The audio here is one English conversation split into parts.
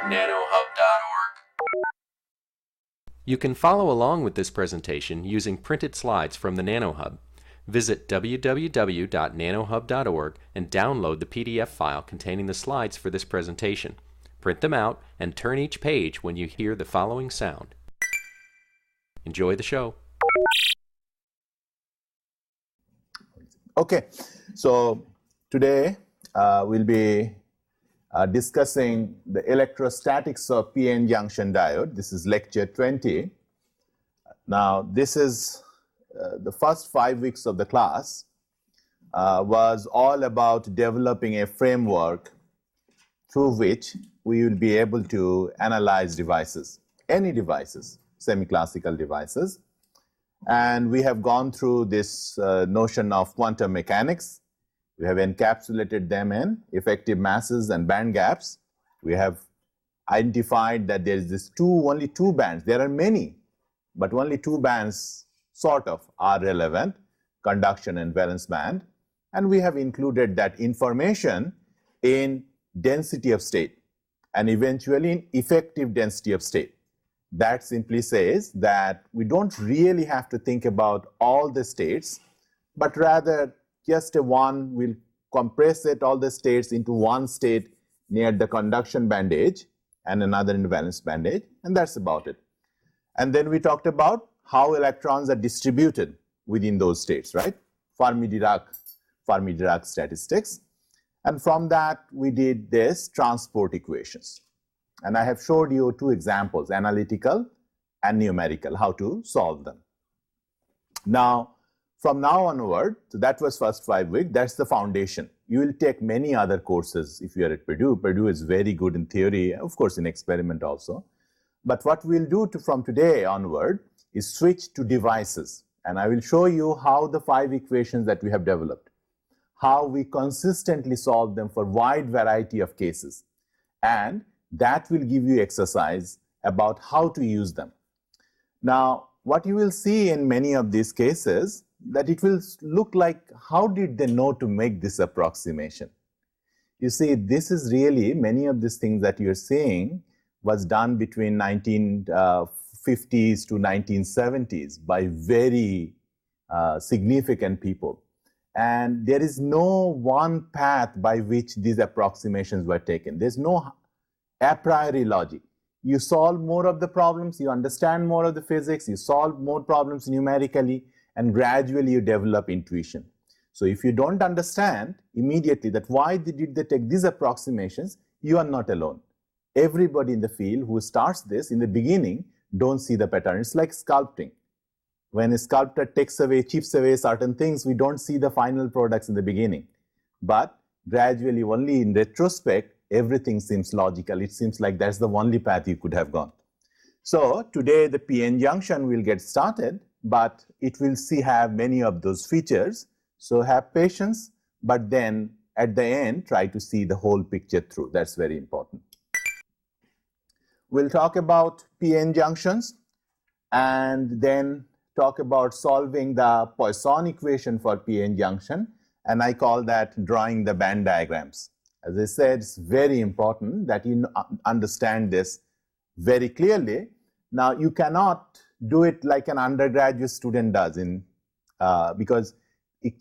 nanohub.org. You can follow along with this presentation using printed slides from the NanoHub. Visit www.nanohub.org and download the PDF file containing the slides for this presentation. Print them out and turn each page when you hear the following sound. Enjoy the show. Okay, so today we'll be discussing the electrostatics of p-n junction diode. This is lecture 20. Now, this is the first 5 weeks of the class was all about developing a framework through which we will be able to analyze devices, any devices, semi-classical devices. And we have gone through this notion of quantum mechanics. We have encapsulated them in effective masses and band gaps. We have identified that there is this only two bands. There are many, but only two bands sort of are relevant, conduction and valence band. And we have included that information in density of state and eventually in effective density of state. That simply says that we don't really have to think about all the states, but rather just one will compress all the states into one state near the conduction band edge and another in the valence band edge, and that's about it. And then we talked about how electrons are distributed within those states, right? Fermi-Dirac statistics. And from that, we did this transport equations. And I have showed you two examples, analytical and numerical, how to solve them. Now, from now onward, so that was first 5 weeks, that's the foundation. You will take many other courses if you are at Purdue. Purdue is very good in theory, of course in experiment also. But what we'll do from today onward is switch to devices. And I will show you how the 5 equations that we have developed, how we consistently solve them for wide variety of cases. And that will give you exercise about how to use them. Now, what you will see in many of these cases, that it will look like, how did they know to make this approximation? You see, this is really, many of these things that you're seeing was done between 1950s to 1970s by very significant people. And there is no one path by which these approximations were taken. There's no a priori logic. You solve more of the problems, you understand more of the physics, you solve more problems numerically, and gradually you develop intuition. So if you don't understand immediately that why did they take these approximations, you are not alone. Everybody in the field who starts this in the beginning don't see the pattern. It's like sculpting. When a sculptor chips away certain things, we don't see the final products in the beginning. But gradually, only in retrospect, everything seems logical. It seems like that's the only path you could have gone. So today the p-n junction will get started, but it will have many of those features. So have patience, but then at the end, try to see the whole picture through. That's very important. We'll talk about p-n junctions and then talk about solving the Poisson equation for p-n junction. And I call that drawing the band diagrams. As I said, it's very important that you understand this very clearly. Now, you cannot do it like an undergraduate student does because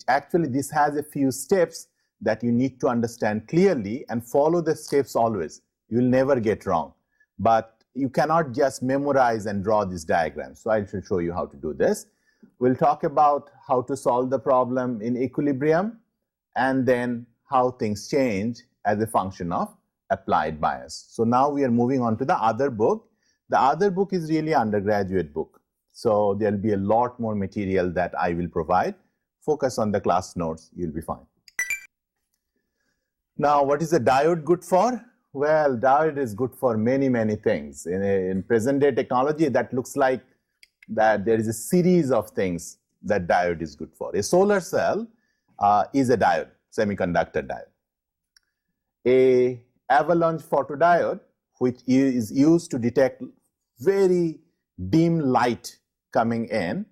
actually this has a few steps that you need to understand clearly and follow the steps always. You will never get wrong. But you cannot just memorize and draw these diagrams. So I should show you how to do this. We'll talk about how to solve the problem in equilibrium and then how things change as a function of applied bias. So now we are moving on to the other book. The other book is really undergraduate book. So there'll be a lot more material that I will provide. Focus on the class notes, you'll be fine. Now, what is a diode good for? Well, diode is good for many, many things. In present day technology, that looks like that there is a series of things that diode is good for. A solar cell is a diode, semiconductor diode. A avalanche photodiode, which is used to detect very dim light coming in,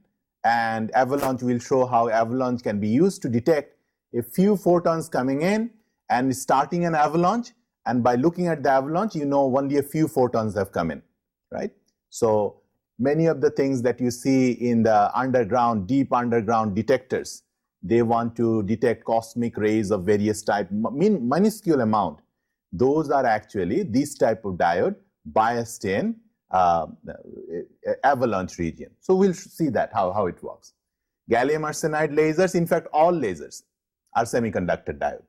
and avalanche will show how avalanche can be used to detect a few photons coming in and starting an avalanche, And by looking at the avalanche, you know only a few photons have come in, right? So many of the things that you see in the underground, deep underground detectors, they want to detect cosmic rays of various type, minuscule amount. Those are actually this type of diode biased in avalanche region. So we'll see that, how it works. Gallium arsenide lasers, in fact, all lasers are semiconductor diode,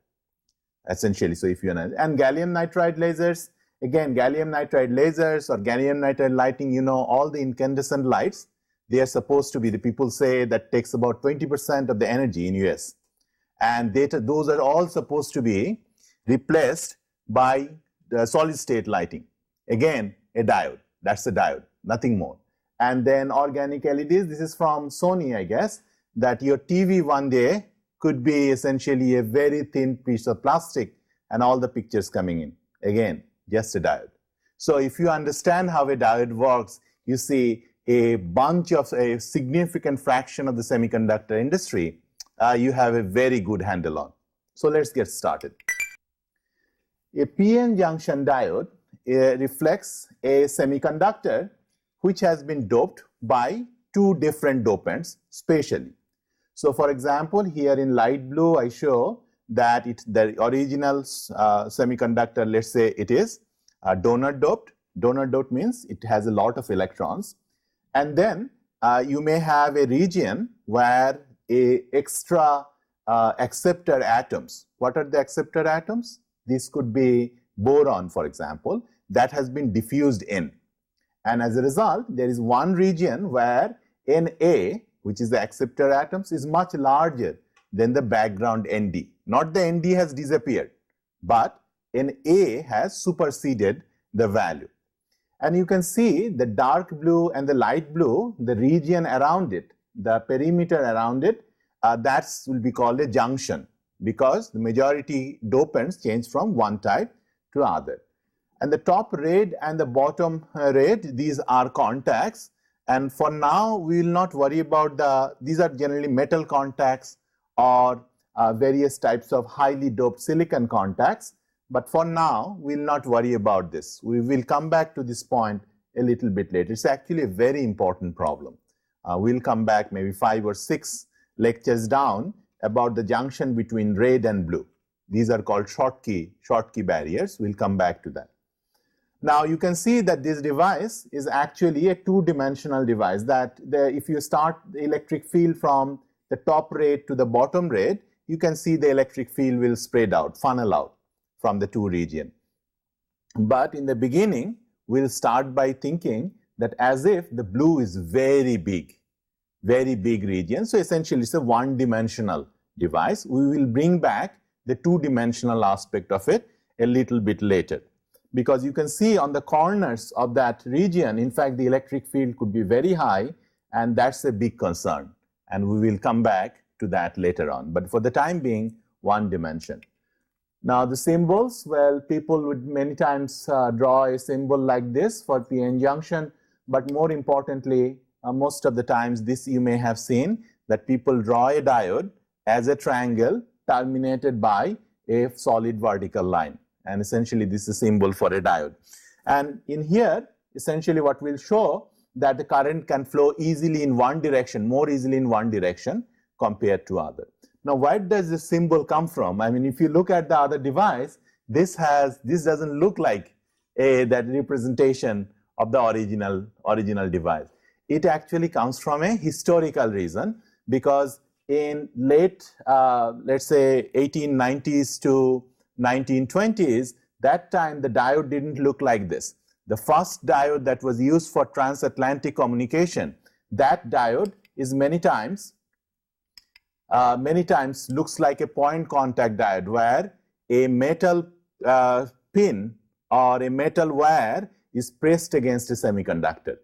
essentially. So if you know, and gallium nitride lasers, again, gallium nitride lasers or gallium nitride lighting, you know, all the incandescent lights, they are supposed to be, the people say that takes about 20% of the energy in US. And those are all supposed to be replaced by the solid state lighting. Again, a diode, that's a diode, nothing more. And then organic LEDs, this is from Sony, I guess, that your TV one day could be essentially a very thin piece of plastic and all the pictures coming in. Again, just a diode. So if you understand how a diode works, you see a bunch of a significant fraction of the semiconductor industry, you have a very good handle on. So let's get started. A PN junction diode reflects a semiconductor which has been doped by two different dopants spatially. So for example, here in light blue, I show that the original semiconductor, let's say it is donor doped. Donor doped means it has a lot of electrons. And then you may have a region where extra acceptor atoms. What are the acceptor atoms? This could be boron, for example, that has been diffused in. And as a result, there is one region where Na, which is the acceptor atoms, is much larger than the background Nd. Not the Nd has disappeared, but Na has superseded the value. And you can see the dark blue and the light blue, the region around it, the perimeter around it, that will be called a junction, because the majority dopants change from one type to other. And the top red and the bottom red, these are contacts. And for now, we will not worry about these are generally metal contacts or various types of highly doped silicon contacts. But for now, we will not worry about this. We will come back to this point a little bit later. It's actually a very important problem. We'll come back maybe 5 or 6 lectures down about the junction between red and blue. These are called Schottky barriers. We'll come back to that. Now you can see that this device is actually a two-dimensional device, that if you start the electric field from the top red to the bottom red, you can see the electric field will spread out, funnel out from the two regions. But in the beginning, we'll start by thinking that as if the blue is very big region. So essentially it's a one-dimensional device. We will bring back the two-dimensional aspect of it a little bit later. Because you can see on the corners of that region, in fact, the electric field could be very high, and that's a big concern. And we will come back to that later on. But for the time being, one dimension. Now the symbols, well, people would many times draw a symbol like this for PN junction, but more importantly, most of the times this you may have seen that people draw a diode as a triangle terminated by a solid vertical line. And essentially this is a symbol for a diode. And in here, essentially what we'll show that the current can flow easily in one direction, more easily in one direction compared to other. Now, where does this symbol come from? I mean, if you look at the other device, this doesn't look like that representation of the original device. It actually comes from a historical reason, because in late, let's say 1890s to 1920s, that time the diode didn't look like this. The first diode that was used for transatlantic communication, that diode is many times looks like a point contact diode, where a metal pin or a metal wire is pressed against a semiconductor.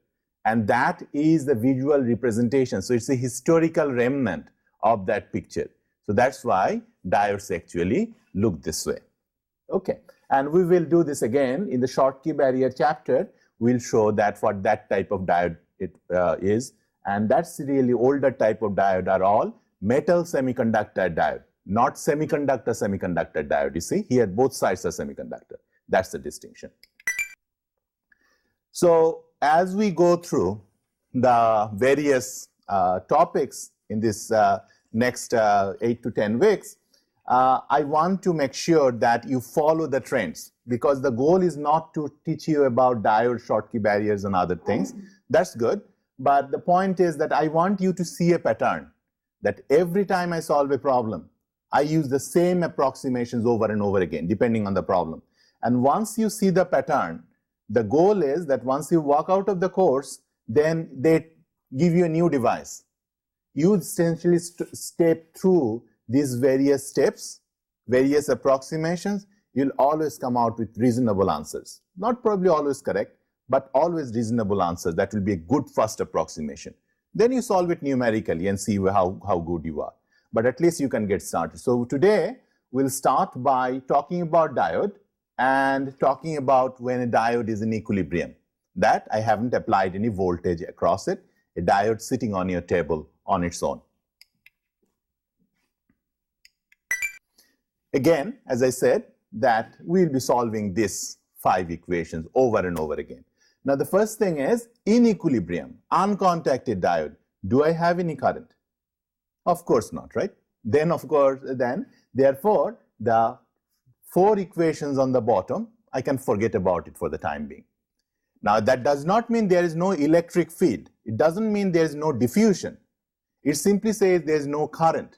And that is the visual representation. So it's a historical remnant of that picture. So that's why diodes actually look this way. Okay, and we will do this again in the Schottky barrier chapter. We'll show that what that type of diode it is, and that's really older type of diode are all metal semiconductor diode, not semiconductor diode. You see here both sides are semiconductor. That's the distinction. So as we go through the various topics in this next 8 to 10 weeks, I want to make sure that you follow the trends, because the goal is not to teach you about diode, Schottky barriers and other things. That's good. But the point is that I want you to see a pattern, that every time I solve a problem, I use the same approximations over and over again, depending on the problem. And once you see the pattern, the goal is that once you walk out of the course, then they give you a new device. You essentially step through these various steps, various approximations. You'll always come out with reasonable answers. Not probably always correct, but always reasonable answers. That will be a good first approximation. Then you solve it numerically and see how good you are. But at least you can get started. So today, we'll start by talking about diode and talking about when a diode is in equilibrium. That I haven't applied any voltage across it. A diode sitting on your table on its own. Again, as I said, that we'll be solving these 5 equations over and over again. Now, the first thing is, in equilibrium, uncontacted diode, do I have any current? Of course not, right? Then, therefore, the 4 equations on the bottom, I can forget about it for the time being. Now, that does not mean there is no electric field. It doesn't mean there is no diffusion. It simply says there is no current.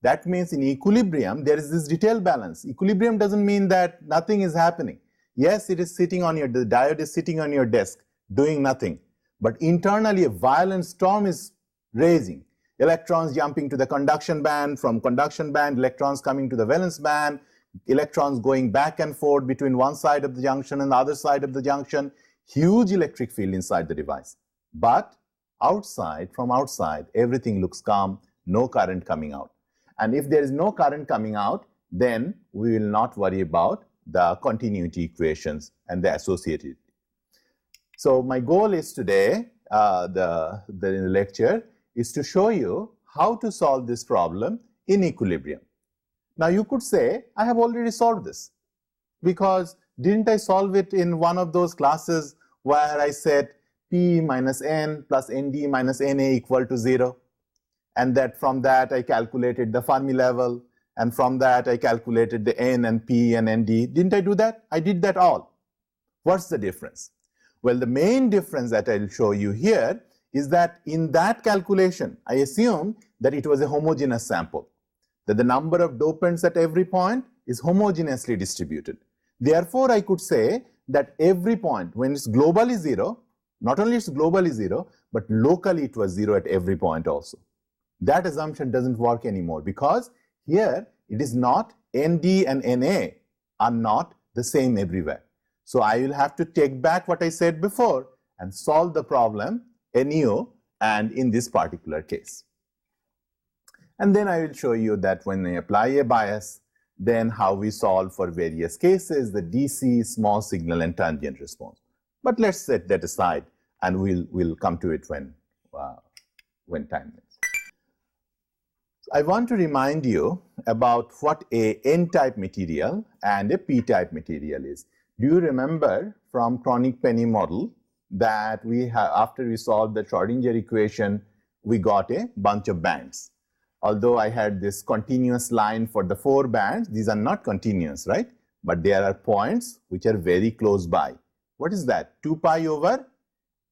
That means in equilibrium, there is this detail balance. Equilibrium doesn't mean that nothing is happening. Yes, it is sitting on the diode is sitting on your desk, doing nothing. But internally, a violent storm is raging. Electrons jumping to the conduction band, from conduction band, electrons coming to the valence band, electrons going back and forth between one side of the junction and the other side of the junction. Huge electric field inside the device. But outside, from outside, everything looks calm, no current coming out. And if there is no current coming out, then we will not worry about the continuity equations and the associated. So my goal is today, the lecture, is to show you how to solve this problem in equilibrium. Now you could say, I have already solved this, because didn't I solve it in one of those classes where I said P minus N plus Nd minus Na equal to 0? And that from that I calculated the Fermi level, and from that I calculated the N and P and Nd. Didn't I do that? I did that all. What's the difference? Well, the main difference that I'll show you here is that in that calculation, I assumed that it was a homogeneous sample, that the number of dopants at every point is homogeneously distributed. Therefore, I could say that every point, when it's globally 0, not only it's globally 0, but locally it was 0 at every point also. That assumption doesn't work anymore, because here it is not Nd and Na are not the same everywhere. So I will have to take back what I said before and solve the problem anew, and in this particular case. And then I will show you that when I apply a bias, then how we solve for various cases, the DC, small signal and transient response. But let's set that aside, and we'll come to it when time is. I want to remind you about what a N-type material and a P-type material is. Do you remember from Kronig-Penney model that we have, after we solved the Schrodinger equation, we got a bunch of bands? Although I had this continuous line for the 4 bands, these are not continuous, right? But there are points which are very close by. What is that? 2 pi over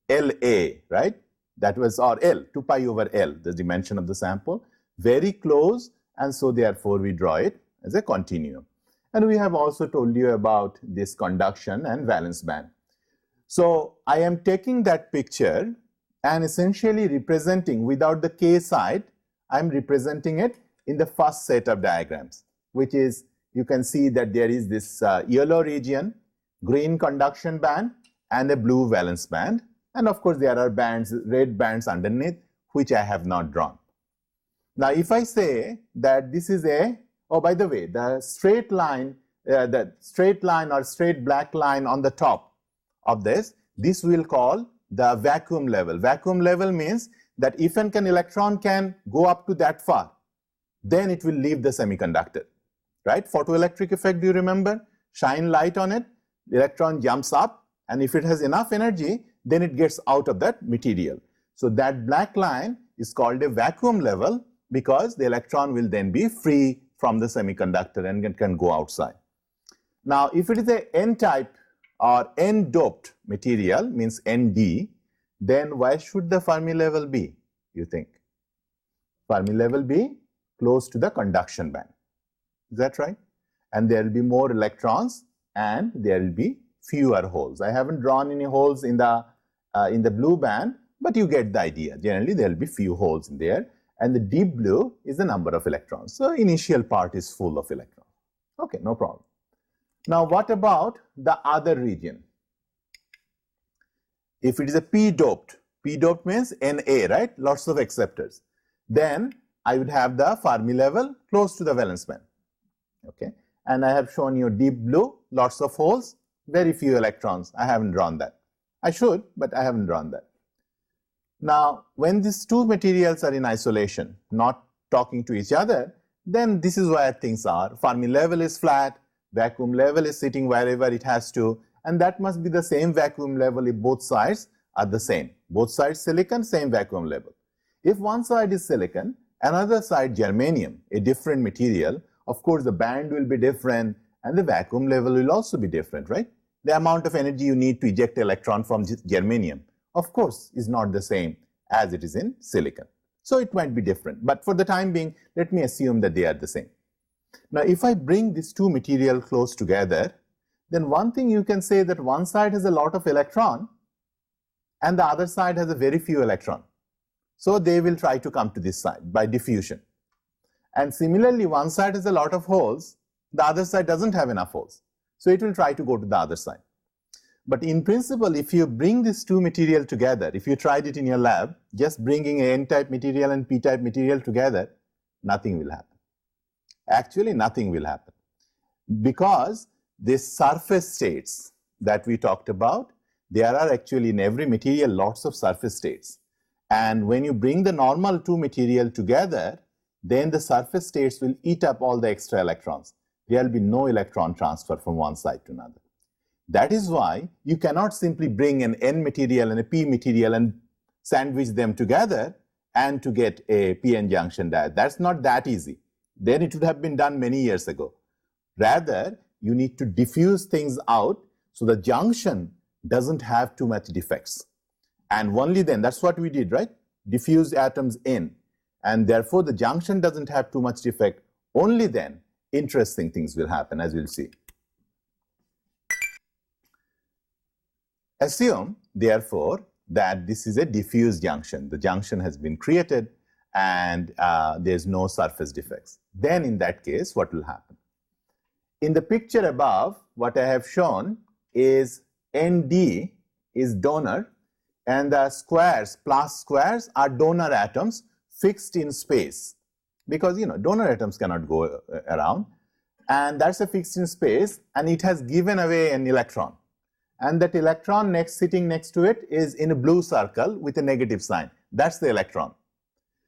LA, right? That was, or L, 2 pi over L, the dimension of the sample. Very close, and so therefore we draw it as a continuum. And we have also told you about this conduction and valence band. So I am taking that picture and essentially representing, without the K side, I am representing it in the first set of diagrams, which is, you can see that there is this yellow region, green conduction band, and a blue valence band. And of course, there are bands, red bands underneath, which I have not drawn. Now, if I say that this is a, oh, by the way, the straight line or straight black line on the top of this we'll call the vacuum level. Vacuum level means that if an electron can go up to that far, then it will leave the semiconductor, right? Photoelectric effect, do you remember? Shine light on it, the electron jumps up, and if it has enough energy, then it gets out of that material. So that black line is called a vacuum level because the electron will then be free from the semiconductor and it can go outside. Now, if it is a N-type or N-doped material, means Nd, then why should the Fermi level be, you think? Fermi level be close to the conduction band. Is that right? And there will be more electrons and there will be fewer holes. I haven't drawn any holes in the blue band, but you get the idea. Generally, there will be few holes in there, and the deep blue is the number of electrons. So, initial part is full of electrons. Okay, no problem. Now, what about the other region? If it is a p-doped means Na, right? Lots of acceptors. Then I would have the Fermi level close to the valence band. Okay, and I have shown you deep blue, lots of holes, very few electrons. I haven't drawn that. I should, but I haven't drawn that. Now, when these two materials are in isolation, not talking to each other, then this is where things are. Fermi level is flat, vacuum level is sitting wherever it has to, and that must be the same vacuum level if both sides are the same. Both sides silicon, same vacuum level. If one side is silicon, another side germanium, a different material, of course the band will be different and the vacuum level will also be different, right? The amount of energy you need to eject an electron from germanium, of course, is not the same as it is in silicon. So it might be different, but for the time being, let me assume that they are the same. Now, if I bring these two materials close together, then one thing you can say that one side has a lot of electron and the other side has a very few electron. So they will try to come to this side by diffusion. And similarly, one side has a lot of holes, the other side doesn't have enough holes. So it will try to go to the other side. But in principle, if you bring these two materials together, if you tried it in your lab, just bringing an N-type material and P-type material together, nothing will happen. Actually, nothing will happen. Because these surface states that we talked about, there are actually in every material lots of surface states. And when you bring the normal two materials together, then the surface states will eat up all the extra electrons. There will be no electron transfer from one side to another. That is why you cannot simply bring an N material and a P material and sandwich them together and to get a p-n junction diode. That's not that easy. Then it would have been done many years ago. Rather, you need to diffuse things out so the junction doesn't have too much defects. And only then, that's what we did, right? Diffuse atoms in. And therefore, the junction doesn't have too much defect. Only then, interesting things will happen, as we'll see. Assume, therefore, that this is a diffuse junction. The junction has been created and there's no surface defects. Then in that case, what will happen? In the picture above, what I have shown is Nd is donor and the squares, plus squares, are donor atoms fixed in space. Because, you know, donor atoms cannot go around. And that's a fixed in space and it has given away an electron. And that electron sitting next to it is in a blue circle with a negative sign. That's the electron.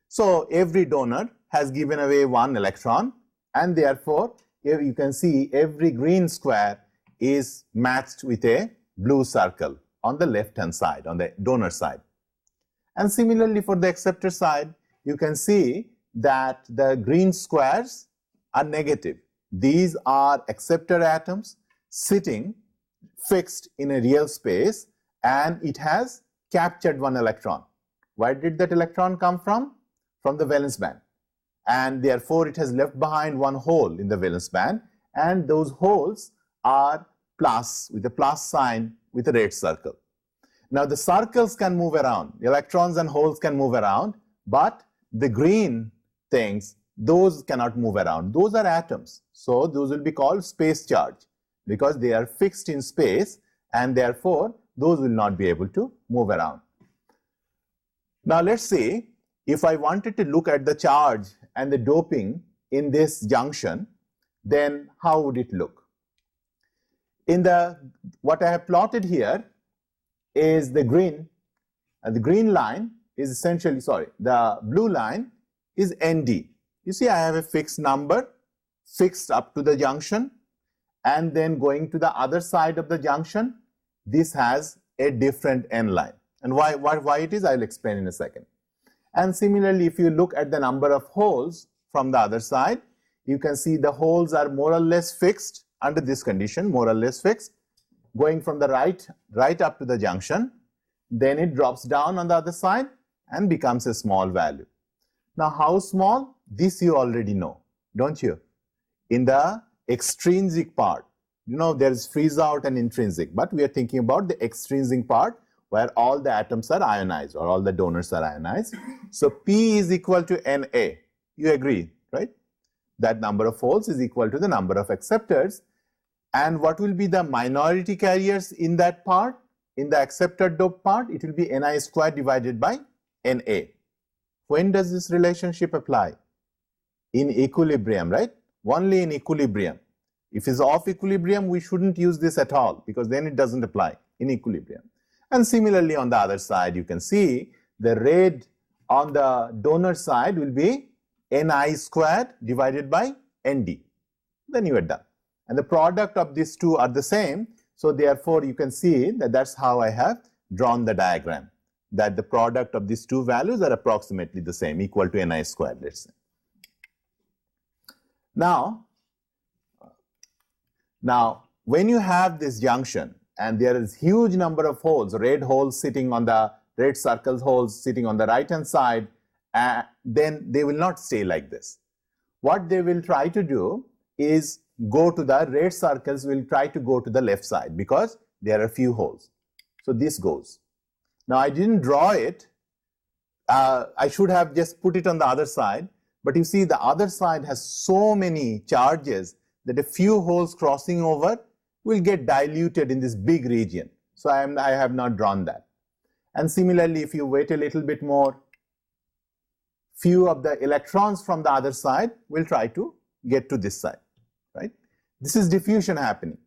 So every donor has given away one electron and therefore you can see every green square is matched with a blue circle on the left hand side, on the donor side. And similarly for the acceptor side, you can see that the green squares are negative. These are acceptor atoms sitting fixed in a real space and it has captured one electron. Where did that electron come from? From the valence band. And therefore, it has left behind one hole in the valence band and those holes are plus with a plus sign with a red circle. Now, the circles can move around. The electrons and holes can move around, but the green things, those cannot move around. Those are atoms. So, those will be called space charge because they are fixed in space and therefore, those will not be able to move around. Now, let's see if I wanted to look at the charge and the doping in this junction, then how would it look? In what I have plotted here is the green, and the green line is essentially, the blue line is Nd. You see, I have a fixed number fixed up to the junction, and then going to the other side of the junction, this has a different N line. And why it is, I'll explain in a second. And similarly, if you look at the number of holes from the other side, you can see the holes are more or less fixed under this condition, more or less fixed, going from the right up to the junction. Then it drops down on the other side and becomes a small value. Now, how small? This you already know, don't you? In the extrinsic part, you know, there is freeze out and intrinsic, but we are thinking about the extrinsic part where all the atoms are ionized or all the donors are ionized. So P is equal to Na. You agree, right? That number of holes is equal to the number of acceptors. And what will be the minority carriers in that part? In the acceptor doped part, it will be Ni squared divided by Na. When does this relationship apply? In equilibrium, right? Only in equilibrium. If it's off equilibrium, we shouldn't use this at all because then it doesn't apply in equilibrium. And similarly, on the other side, you can see the red on the donor side will be Ni squared divided by Nd. Then you are done. And the product of these two are the same. So therefore, you can see that that's how I have drawn the diagram, that the product of these two values are approximately the same, equal to Ni squared, let's say. Now, when you have this junction and there is huge number of holes, red holes sitting on the red circle holes sitting on the right hand side, then they will not stay like this. What they will try to do is go to the red circles, will try to go to the left side because there are few holes. So this goes. Now I didn't draw it. I should have just put it on the other side. But you see the other side has so many charges that a few holes crossing over will get diluted in this big region. So I have not drawn that. And similarly, if you wait a little bit more, few of the electrons from the other side will try to get to this side, right? This is diffusion happening.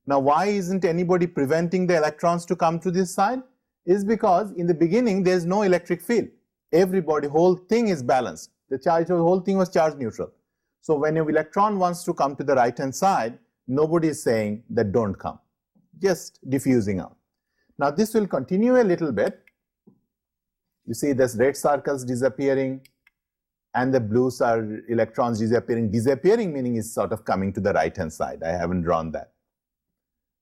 Now, why isn't anybody preventing the electrons to come to this side? Is because in the beginning, there's no electric field. Everybody, whole thing is balanced. The whole thing was charge neutral. So when an electron wants to come to the right-hand side, nobody is saying that don't come, just diffusing out. Now this will continue a little bit. You see this red circles disappearing and the blues are electrons disappearing. Disappearing meaning is sort of coming to the right-hand side. I haven't drawn that.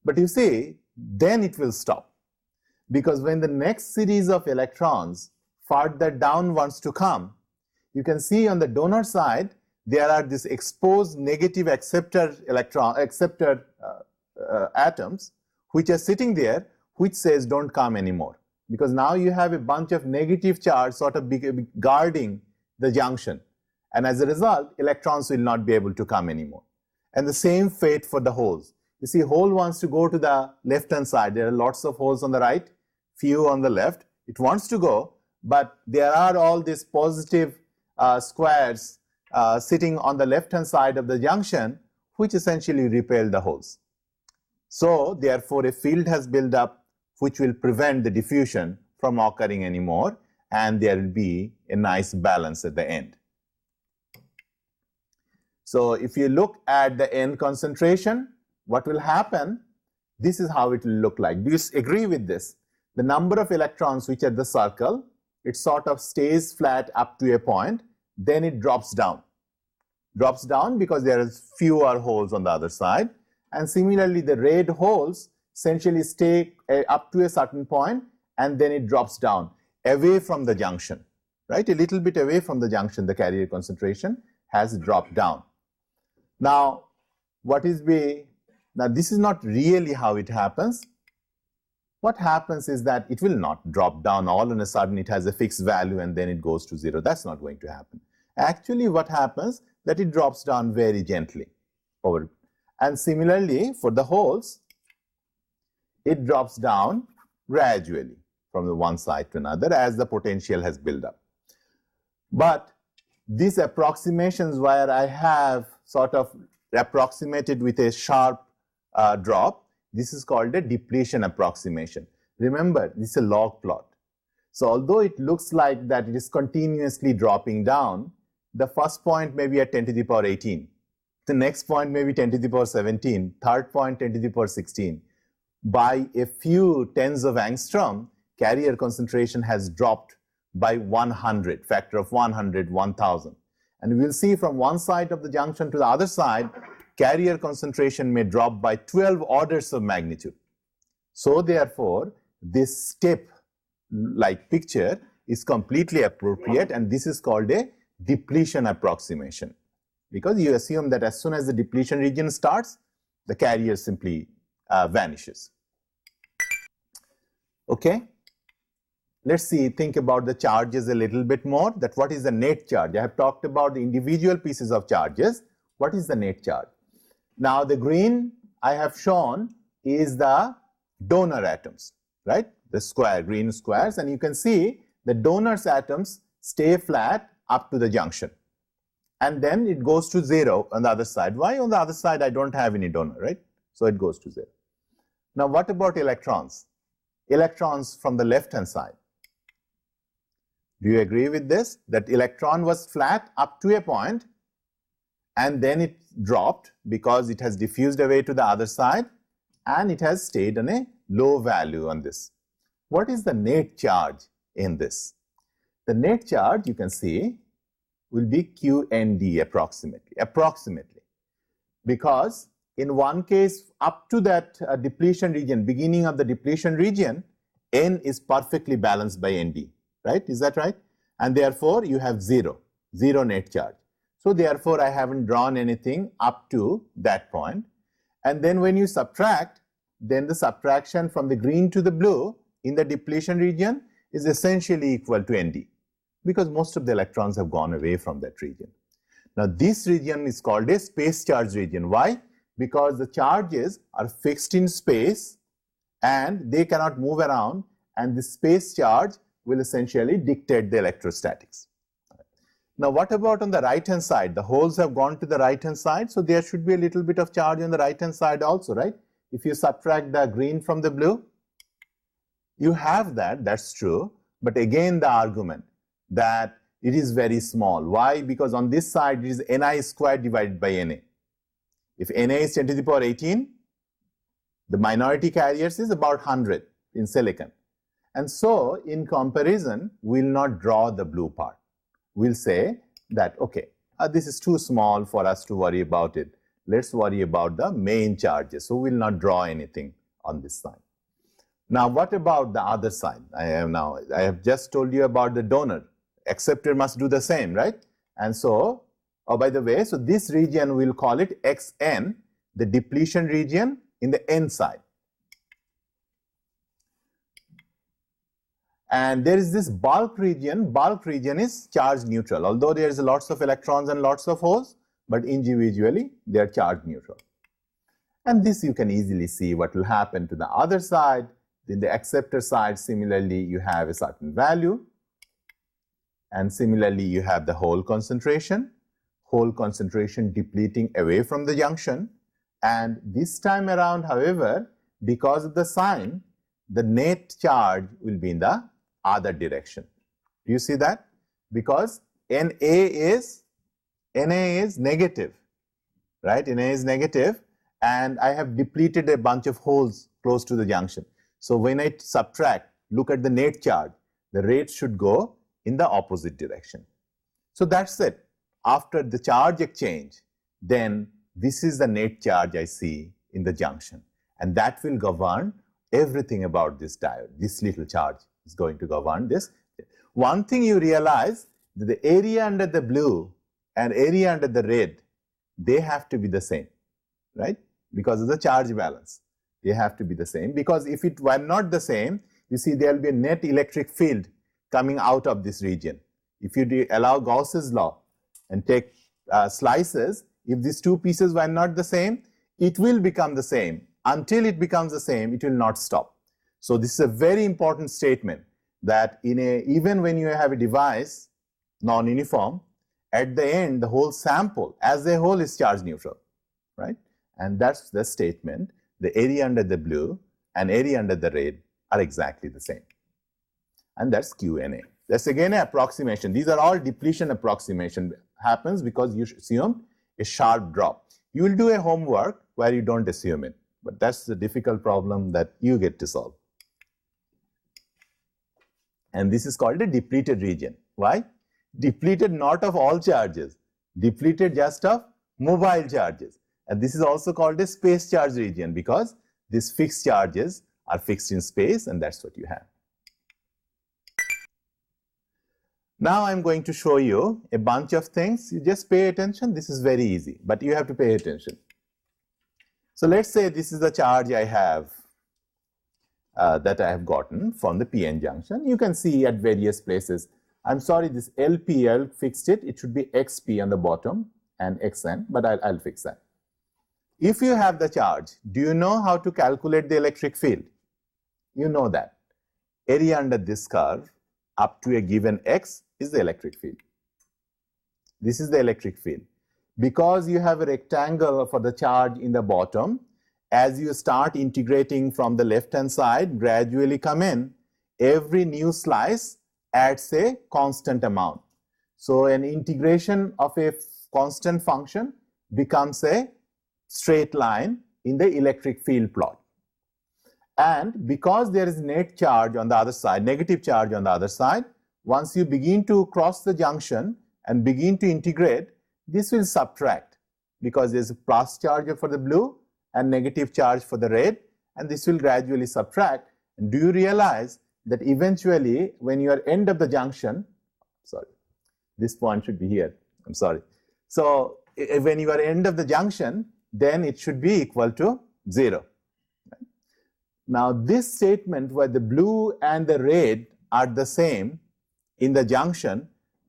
But you see, then it will stop. Because when the next series of electrons farther down wants to come, you can see on the donor side, there are these exposed negative acceptor atoms which are sitting there, which says don't come anymore. Because now you have a bunch of negative charge sort of guarding the junction. And as a result, electrons will not be able to come anymore. And the same fate for the holes. You see, hole wants to go to the left-hand side. There are lots of holes on the right, few on the left. It wants to go, but there are all these positive squares sitting on the left-hand side of the junction, which essentially repel the holes. So, therefore, a field has built up which will prevent the diffusion from occurring anymore, and there will be a nice balance at the end. So, if you look at the N concentration, what will happen? This is how it will look like. Do you agree with this? The number of electrons which are the circle, it sort of stays flat up to a point, then it drops down. Drops down because there are fewer holes on the other side. And similarly, the red holes essentially stay up to a certain point and then it drops down away from the junction, right? A little bit away from the junction, the carrier concentration has dropped down. Now, now this is not really how it happens. What happens is that it will not drop down all of a sudden, it has a fixed value and then it goes to zero. That's not going to happen. Actually, what happens that it drops down very gently over. And similarly, for the holes, it drops down gradually from the one side to another as the potential has built up. But these approximations where I have sort of approximated with a sharp drop, this is called a depletion approximation. Remember, this is a log plot. So although it looks like that it is continuously dropping down, the first point may be at 10 to the power 18. The next point may be 10 to the power 17, third point 10 to the power 16. By a few tens of angstrom, carrier concentration has dropped by 100, factor of 100, 1000. And we'll see from one side of the junction to the other side, carrier concentration may drop by 12 orders of magnitude. So therefore, this step-like picture is completely appropriate, and this is called a depletion approximation, because you assume that as soon as the depletion region starts, the carrier simply vanishes. Okay, let's think about the charges a little bit more. That what is the net charge? I have talked about the individual pieces of charges. What is the net charge? Now the green I have shown is the donor atoms, right? The square, green squares, and you can see the donor's atoms stay flat up to the junction, and then it goes to 0 on the other side. Why? On the other side I don't have any donor, right? So it goes to 0. Now what about electrons? Electrons from the left hand side. Do you agree with this? That electron was flat up to a point, and then it dropped because it has diffused away to the other side, and it has stayed on a low value on this. What is the net charge in this? The net charge, you can see, will be QND approximately, because in one case up to that depletion region, beginning of the depletion region, N is perfectly balanced by ND, right? Is that right? And therefore you have zero net charge. So therefore I haven't drawn anything up to that point. And then when you subtract, then the subtraction from the green to the blue in the depletion region is essentially equal to ND, because most of the electrons have gone away from that region. Now this region is called a space charge region. Why? Because the charges are fixed in space and they cannot move around, and the space charge will essentially dictate the electrostatics. Now what about on the right hand side? The holes have gone to the right hand side, so there should be a little bit of charge on the right hand side also, right? If you subtract the green from the blue, you have that, that's true, but again the argument that it is very small. Why? Because on this side it is Ni squared divided by Na. If Na is 10 to the power 18, the minority carriers is about 100 in silicon. And so in comparison, we'll not draw the blue part. We'll say that, okay, this is too small for us to worry about it. Let's worry about the main charges. So we'll not draw anything on this side. Now what about the other side? I have just told you about the donor. Acceptor must do the same, right? And so, oh, by the way, so this region we'll call it Xn, the depletion region in the N side. And there is this bulk region. Bulk region is charge neutral, although there is lots of electrons and lots of holes, but individually they are charge neutral. And this you can easily see what will happen to the other side. In the acceptor side, similarly, you have a certain value. And similarly, you have the hole concentration depleting away from the junction. And this time around, however, because of the sign, the net charge will be in the other direction. Do you see that? Because Na is negative, right? Na is negative, and I have depleted a bunch of holes close to the junction. So when I subtract, look at the net charge, the rate should go in the opposite direction. So that's it. After the charge exchange, then this is the net charge I see in the junction, and that will govern everything about this diode. This little charge is going to govern this. One thing you realize, that the area under the blue and area under the red, they have to be the same, right? Because of the charge balance. They have to be the same, because if it were not the same, you see there will be a net electric field coming out of this region. If you allow Gauss's law and take slices, if these two pieces were not the same, it will become the same. Until it becomes the same, it will not stop. So this is a very important statement, that even when you have a device non-uniform, at the end the whole sample as a whole is charge neutral, right? And that's the statement. The area under the blue and area under the red are exactly the same. And that's QNA. That's again an approximation. These are all depletion approximation. Happens because you assume a sharp drop. You will do a homework where you don't assume it, but that's the difficult problem that you get to solve. And this is called a depleted region. Why? Depleted not of all charges, depleted just of mobile charges. And this is also called a space charge region because these fixed charges are fixed in space, and that's what you have. Now I'm going to show you a bunch of things. You just pay attention. This is very easy, but you have to pay attention. So let's say this is the charge I have that I have gotten from the PN junction. You can see at various places. I'm sorry, this LPL fixed it. It should be XP on the bottom and XN, but I'll fix that. If you have the charge, do you know how to calculate the electric field? You know that. Area under this curve up to a given X is the electric field. This is the electric field. Because you have a rectangle for the charge in the bottom, as you start integrating from the left-hand side, gradually come in, every new slice adds a constant amount. So an integration of a constant function becomes a straight line in the electric field plot. And because there is net charge on the other side, negative charge on the other side, once you begin to cross the junction and begin to integrate, this will subtract because there is a plus charge for the blue and negative charge for the red, and this will gradually subtract. And do you realize that eventually when you are end of the junction, sorry, this point should be here, I'm sorry. So when you are end of the junction, then it should be equal to 0. Now this statement where the blue and the red are the same in the junction,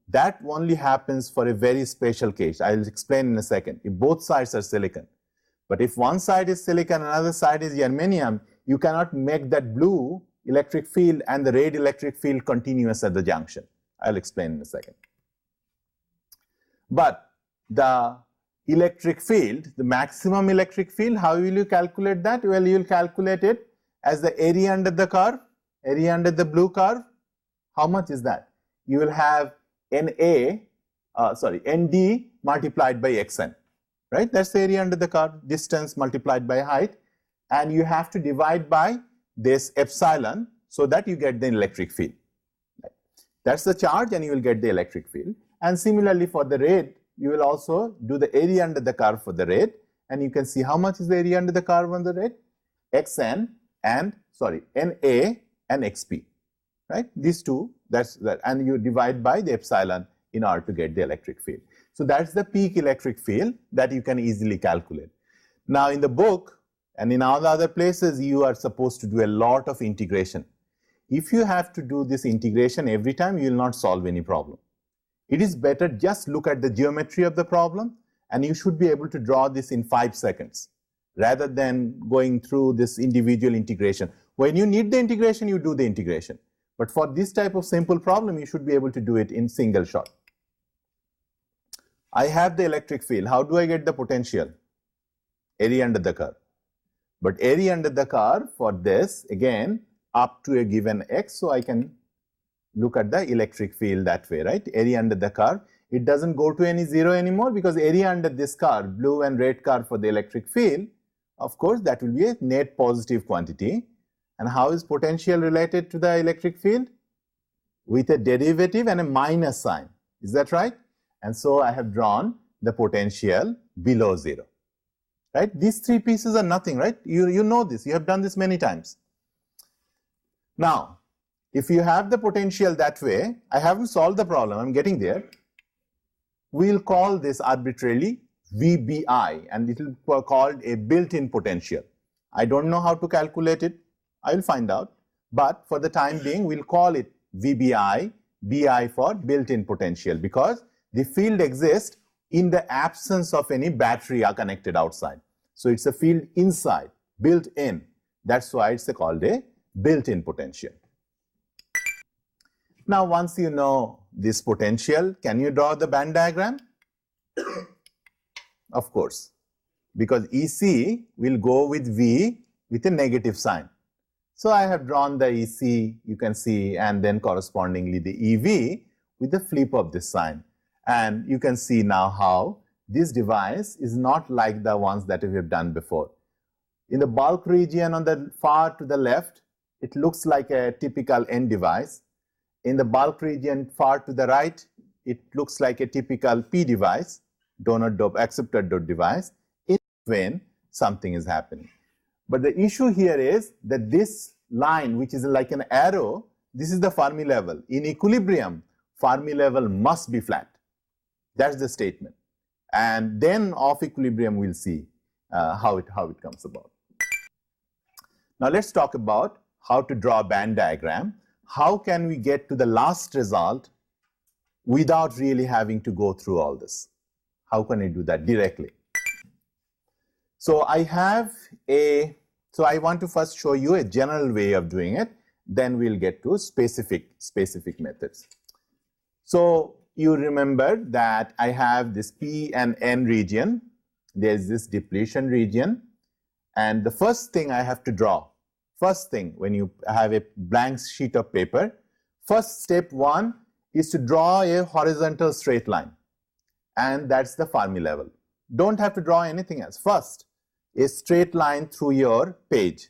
that only happens for a very special case. I will explain in a second. If both sides are silicon. But if one side is silicon and another side is germanium, you cannot make that blue electric field and the red electric field continuous at the junction. I'll explain in a second. But the electric field, the maximum electric field, how will you calculate that? Well, you will calculate it as the area under the curve, area under the blue curve. How much is that? You will have ND multiplied by Xn, right? That's the area under the curve, distance multiplied by height, and you have to divide by this epsilon so that you get the electric field. Right? That's the charge and you will get the electric field. And similarly for the red, you will also do the area under the curve for the red, and you can see how much is the area under the curve on the red? Xn and, Na and Xp, right? These two, that's that, and you divide by the epsilon in order to get the electric field. So that's the peak electric field that you can easily calculate. Now in the book and in all the other places, you are supposed to do a lot of integration. If you have to do this integration every time, you will not solve any problem. It is better just look at the geometry of the problem, and you should be able to draw this in 5 seconds rather than going through this individual integration. When you need the integration, you do the integration. But for this type of simple problem, you should be able to do it in single shot. I have the electric field. How do I get the potential? Area under the curve. But area under the curve for this, again, up to a given X, so I can look at the electric field that way, right? Area under the curve. It doesn't go to any 0 anymore because area under this curve, blue and red curve for the electric field, of course, that will be a net positive quantity. And how is potential related to the electric field? With a derivative and a minus sign. Is that right? And so I have drawn the potential below 0. Right? These 3 pieces are nothing, right? You know this. You have done this many times. Now, if you have the potential that way, I haven't solved the problem. I'm getting there. We'll call this arbitrarily VBI, and it will be called a built-in potential. I don't know how to calculate it. I will find out. But for the time being, we'll call it VBI, BI for built-in potential, because the field exists in the absence of any battery are connected outside. So it's a field inside, built in. That's why it's called a built-in potential. Now, once you know this potential, can you draw the band diagram? Of course, because EC will go with V with a negative sign. So I have drawn the EC, you can see, and then correspondingly the EV with the flip of this sign. And you can see now how this device is not like the ones that we have done before. In the bulk region on the far to the left, it looks like a typical N device. In the bulk region far to the right, it looks like a typical P device, donor dope acceptor dope device, in when something is happening. But the issue here is that this line, which is like an arrow, this is the Fermi level. In equilibrium, Fermi level must be flat. That's the statement. And then off equilibrium, we'll see how it comes about. Now let's talk about how to draw a band diagram. How can we get to the last result without really having to go through all this? How can I do that directly? So I want to first show you a general way of doing it, then we'll get to specific methods. So you remember that I have this P and N region, there's this depletion region, and the first thing I have to draw, first thing when you have a blank sheet of paper, first step one is to draw a horizontal straight line, and that's the Fermi level. Don't have to draw anything else. First, a straight line through your page.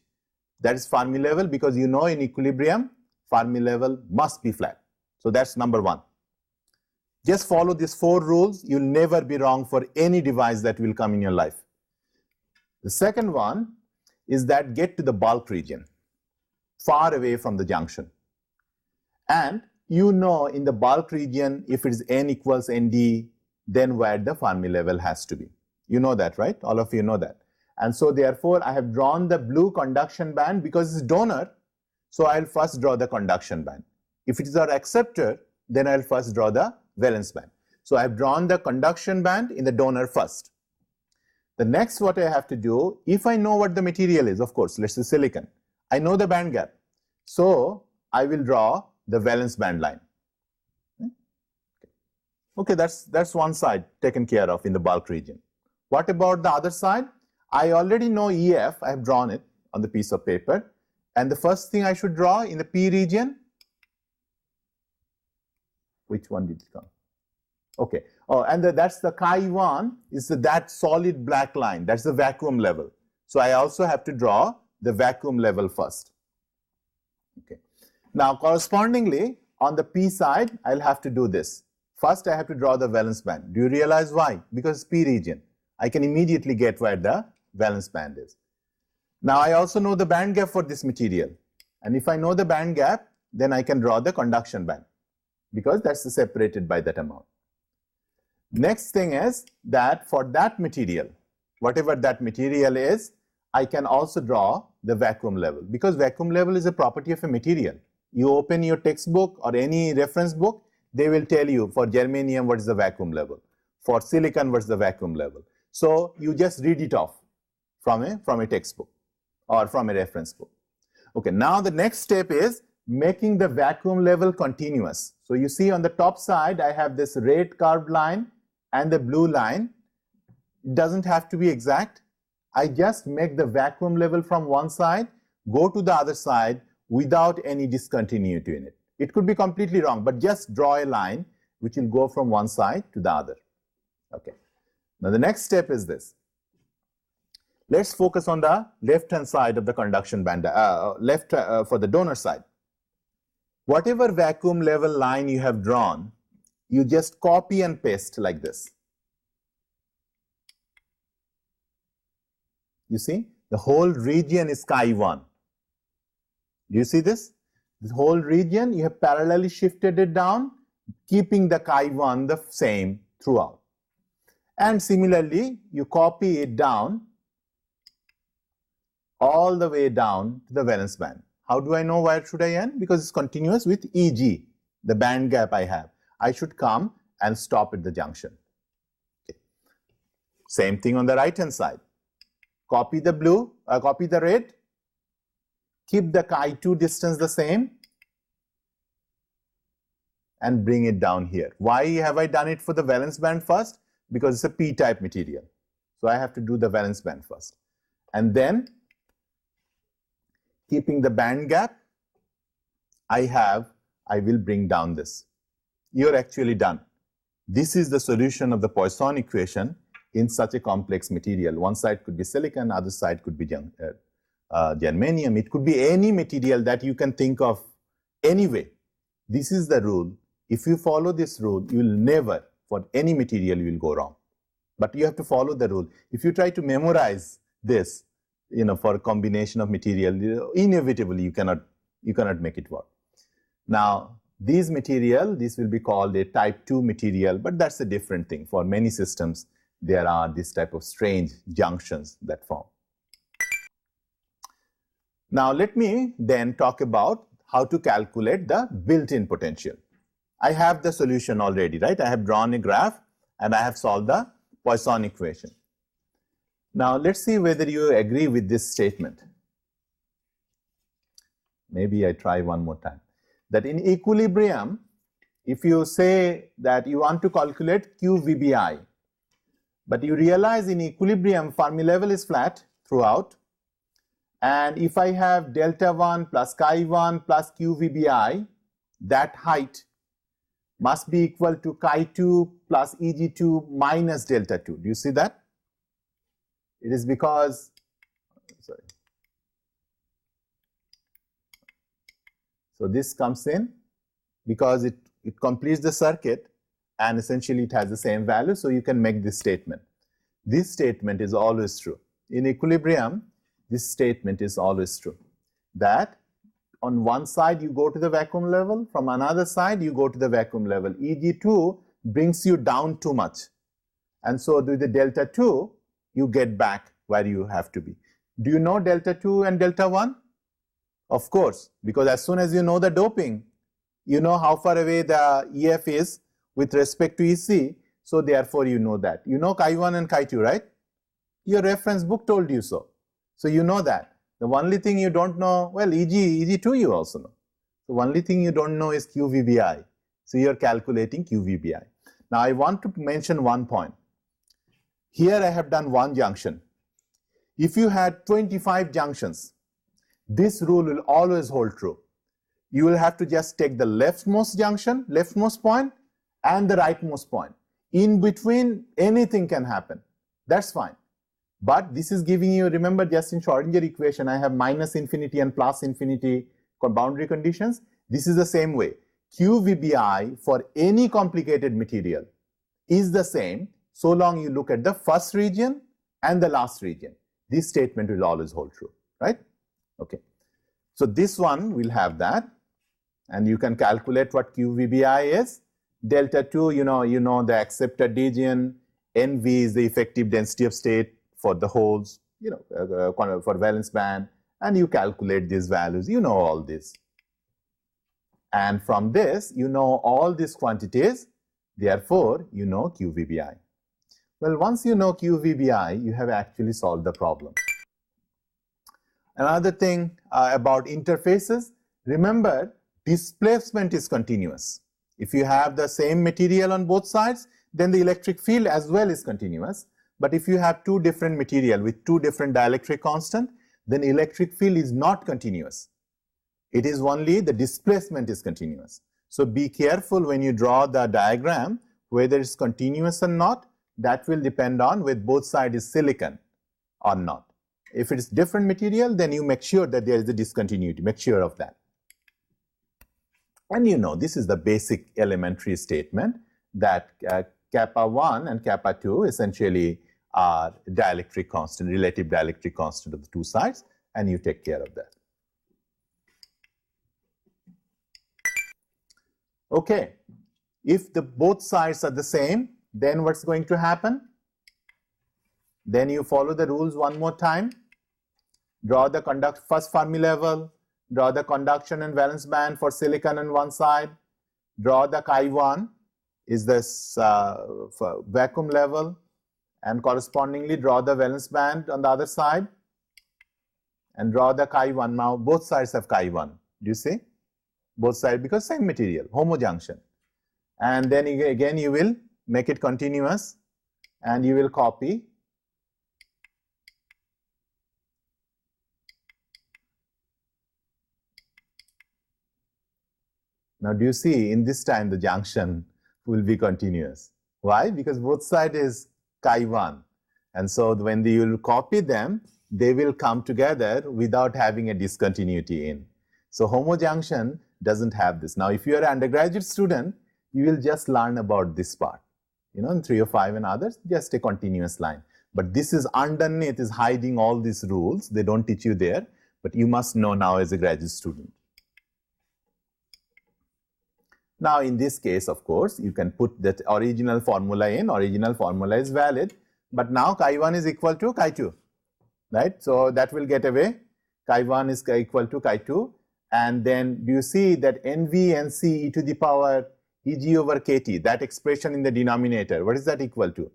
That is Fermi level, because you know in equilibrium, Fermi level must be flat. So that's number one. Just follow these 4 rules. You'll never be wrong for any device that will come in your life. The second one is that get to the bulk region, far away from the junction. And you know in the bulk region, if it is N equals ND, then where the Fermi level has to be. You know that, right? All of you know that. And so therefore, I have drawn the blue conduction band because it's donor. So I'll first draw the conduction band. If it is our acceptor, then I'll first draw the valence band. So I've drawn the conduction band in the donor first. The next what I have to do, if I know what the material is, of course, let's say silicon, I know the band gap. So I will draw the valence band line. Okay, that's one side taken care of in the bulk region. What about the other side? I already know EF, I have drawn it on the piece of paper. And the first thing I should draw in the P region, which one did it come? Okay, oh, and that's the chi1 is that solid black line, that's the vacuum level. So I also have to draw the vacuum level first. Okay, now correspondingly on the P side, I'll have to do this. First I have to draw the valence band. Do you realize why? Because it's P region. I can immediately get where the valence band is. Now I also know the band gap for this material, and if I know the band gap, then I can draw the conduction band because that's separated by that amount. Next thing is that for that material, whatever that material is, I can also draw the vacuum level because vacuum level is a property of a material. You open your textbook or any reference book, they will tell you for germanium what is the vacuum level, for silicon what is the vacuum level. So you just read it off from a textbook or from a reference book. Okay, now the next step is making the vacuum level continuous. So you see on the top side, I have this red curved line and the blue line. It doesn't have to be exact. I just make the vacuum level from one side, go to the other side without any discontinuity in it. It could be completely wrong, but just draw a line which will go from one side to the other. Okay. Now the next step is this. Let's focus on the left-hand side of the conduction band, for the donor side. Whatever vacuum level line you have drawn, you just copy and paste like this. You see, the whole region is chi1. Do you see this? This whole region, you have parallelly shifted it down, keeping the chi1 the same throughout. And similarly, you copy it down all the way down to the valence band. How do I know where should I end? Because it's continuous with EG, the band gap I have. I should come and stop at the junction. Okay. Same thing on the right hand side. Copy the blue, copy the red, keep the chi2 distance the same, and bring it down here. Why have I done it for the valence band first? Because it's a p-type material. So I have to do the valence band first. And then, keeping the band gap, I will bring down this. You're actually done. This is the solution of the Poisson equation. in such a complex material. One side could be silicon, other side could be germanium. It could be any material that you can think of anyway. This is the rule. If you follow this rule, you will never, for any material, you will go wrong. But you have to follow the rule. If you try to memorize this, for a combination of material, inevitably you cannot make it work. Now, this will be called a type 2 material, but that's a different thing. For many systems, there are this type of strange junctions that form. Now, let me then talk about how to calculate the built-in potential. I have the solution already, right? I have drawn a graph and I have solved the Poisson equation. Now, let's see whether you agree with this statement. Maybe I try one more time. That in equilibrium, if you say that you want to calculate QVBI, but you realize in equilibrium Fermi level is flat throughout, and if I have delta 1 plus chi 1 plus QVBI, that height must be equal to chi 2 plus Eg2 minus delta 2. Do you see that? It is because, sorry. So this comes in because it completes the circuit and essentially it has the same value, so you can make this statement. This statement is always true. In equilibrium, this statement is always true. That on one side you go to the vacuum level, from another side you go to the vacuum level. Eg2 brings you down too much. And so with the delta 2, you get back where you have to be. Do you know delta 2 and delta 1? Of course, because as soon as you know the doping, you know how far away the EF is with respect to EC, so therefore you know that. You know chi 1 and chi 2, right? Your reference book told you so. So you know that. The only thing you don't know, well, Eg2 you also know. The only thing you don't know is QVBI. So you are calculating QVBI. Now I want to mention one point. Here I have done one junction. If you had 25 junctions, this rule will always hold true. You will have to just take the leftmost junction, leftmost point, and the rightmost point. In between, anything can happen. That's fine. But this is giving you, remember just in Schrodinger equation, I have minus infinity and plus infinity boundary conditions. This is the same way. QVBI for any complicated material is the same so long you look at the first region and the last region. This statement will always hold true, right? Okay. So this one will have that, and you can calculate what QVBI is. Delta 2, you know the accepted region. NV is the effective density of state for the holes, for valence band, and you calculate these values. You know all this. And from this, you know all these quantities. Therefore, you know QVBI. Well, once you know QVBI, you have actually solved the problem. Another thing about interfaces, remember, displacement is continuous. If you have the same material on both sides, then the electric field as well is continuous. But if you have two different material with two different dielectric constant, then electric field is not continuous. It is only the displacement is continuous. So be careful when you draw the diagram, whether it's continuous or not. That will depend on whether both sides is silicon or not. If it is different material, then you make sure that there is a discontinuity. Make sure of that. And this is the basic elementary statement that kappa 1 and kappa 2 essentially are dielectric constant, relative dielectric constant of the two sides, and you take care of that. Okay, if both sides are the same, then what's going to happen? Then you follow the rules one more time. Draw the first Fermi level, draw the conduction and valence band for silicon on one side, draw the chi 1 is this vacuum level, and correspondingly draw the valence band on the other side, and draw the chi 1. Now both sides have chi 1. Do you see? Both sides, because same material, homojunction. And then again you will make it continuous, and you will copy. Now do you see, in this time the junction will be continuous. Why? Because both sides is chi1. And so when you will copy them, they will come together without having a discontinuity in. So homojunction doesn't have this. Now, if you are an undergraduate student, you will just learn about this part. You know, in 305 and others, just a continuous line. But this is underneath, is hiding all these rules. They don't teach you there, but you must know now as a graduate student. Now, in this case, of course, you can put that original formula in. Original formula is valid, but now chi1 is equal to chi2, right? So that will get away. Chi1 is equal to chi2. And then do you see that NV e to the power Eg over kT, that expression in the denominator, what is that equal to?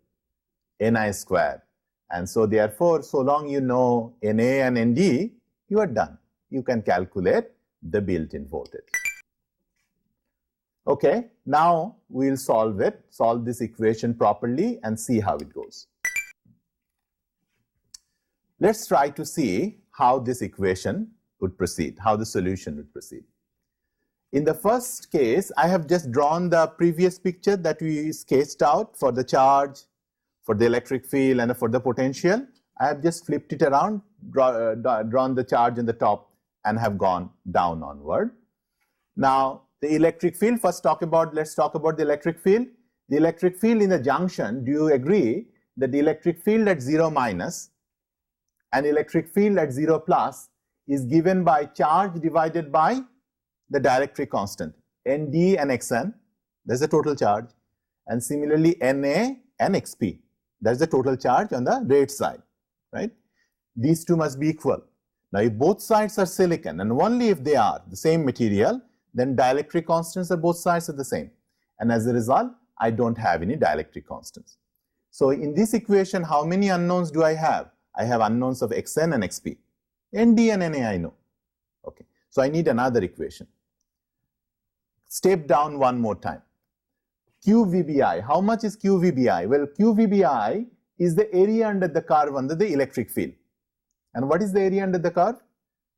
Ni square. And so therefore, so long you know Na and Nd, you are done. You can calculate the built-in voltage. Okay, now we'll solve this equation properly and see how it goes. Let's try to see how this equation would proceed, how the solution would proceed. In the first case, I have just drawn the previous picture that we sketched out for the charge, for the electric field, and for the potential. I have just flipped it around, drawn the charge in the top, and have gone down onward. Now, the electric field, let's talk about the electric field. The electric field in the junction, do you agree that the electric field at 0 minus and electric field at 0 plus is given by charge divided by the dielectric constant, Nd and Xn, that's the total charge, and similarly Na and Xp, that's the total charge on the rate side, right? These two must be equal. Now, if both sides are silicon, and only if they are the same material, then dielectric constants of both sides are the same. And as a result, I don't have any dielectric constants. So, in this equation, how many unknowns do I have? I have unknowns of Xn and Xp. Nd and Na I know. Okay. So, I need another equation. Step down one more time. QVBI. How much is QVBI? Well, QVBI is the area under the curve under the electric field. And what is the area under the curve?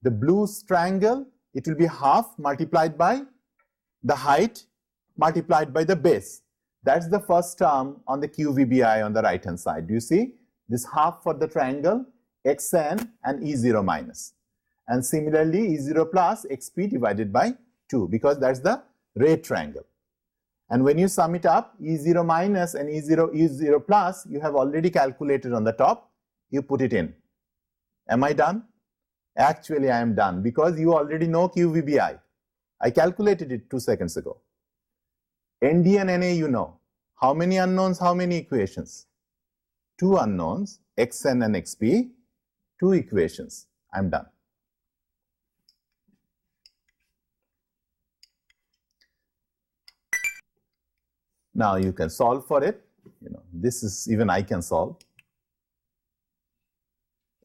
The blue triangle, it will be half multiplied by the height multiplied by the base. That's the first term on the QVBI on the right hand side. Do you see? This half for the triangle, Xn and E0 minus. And similarly, E0 plus Xp divided by 2, because that's the rate triangle. And when you sum it up, E0 minus and E0 plus, you have already calculated on the top, you put it in. Am I done? Actually, I am done, because you already know QVBI. I calculated it 2 seconds ago. Nd and Na you know. How many unknowns, how many equations? 2 unknowns, Xn and Xp, 2 equations. I am done. Now you can solve for it. This is even I can solve.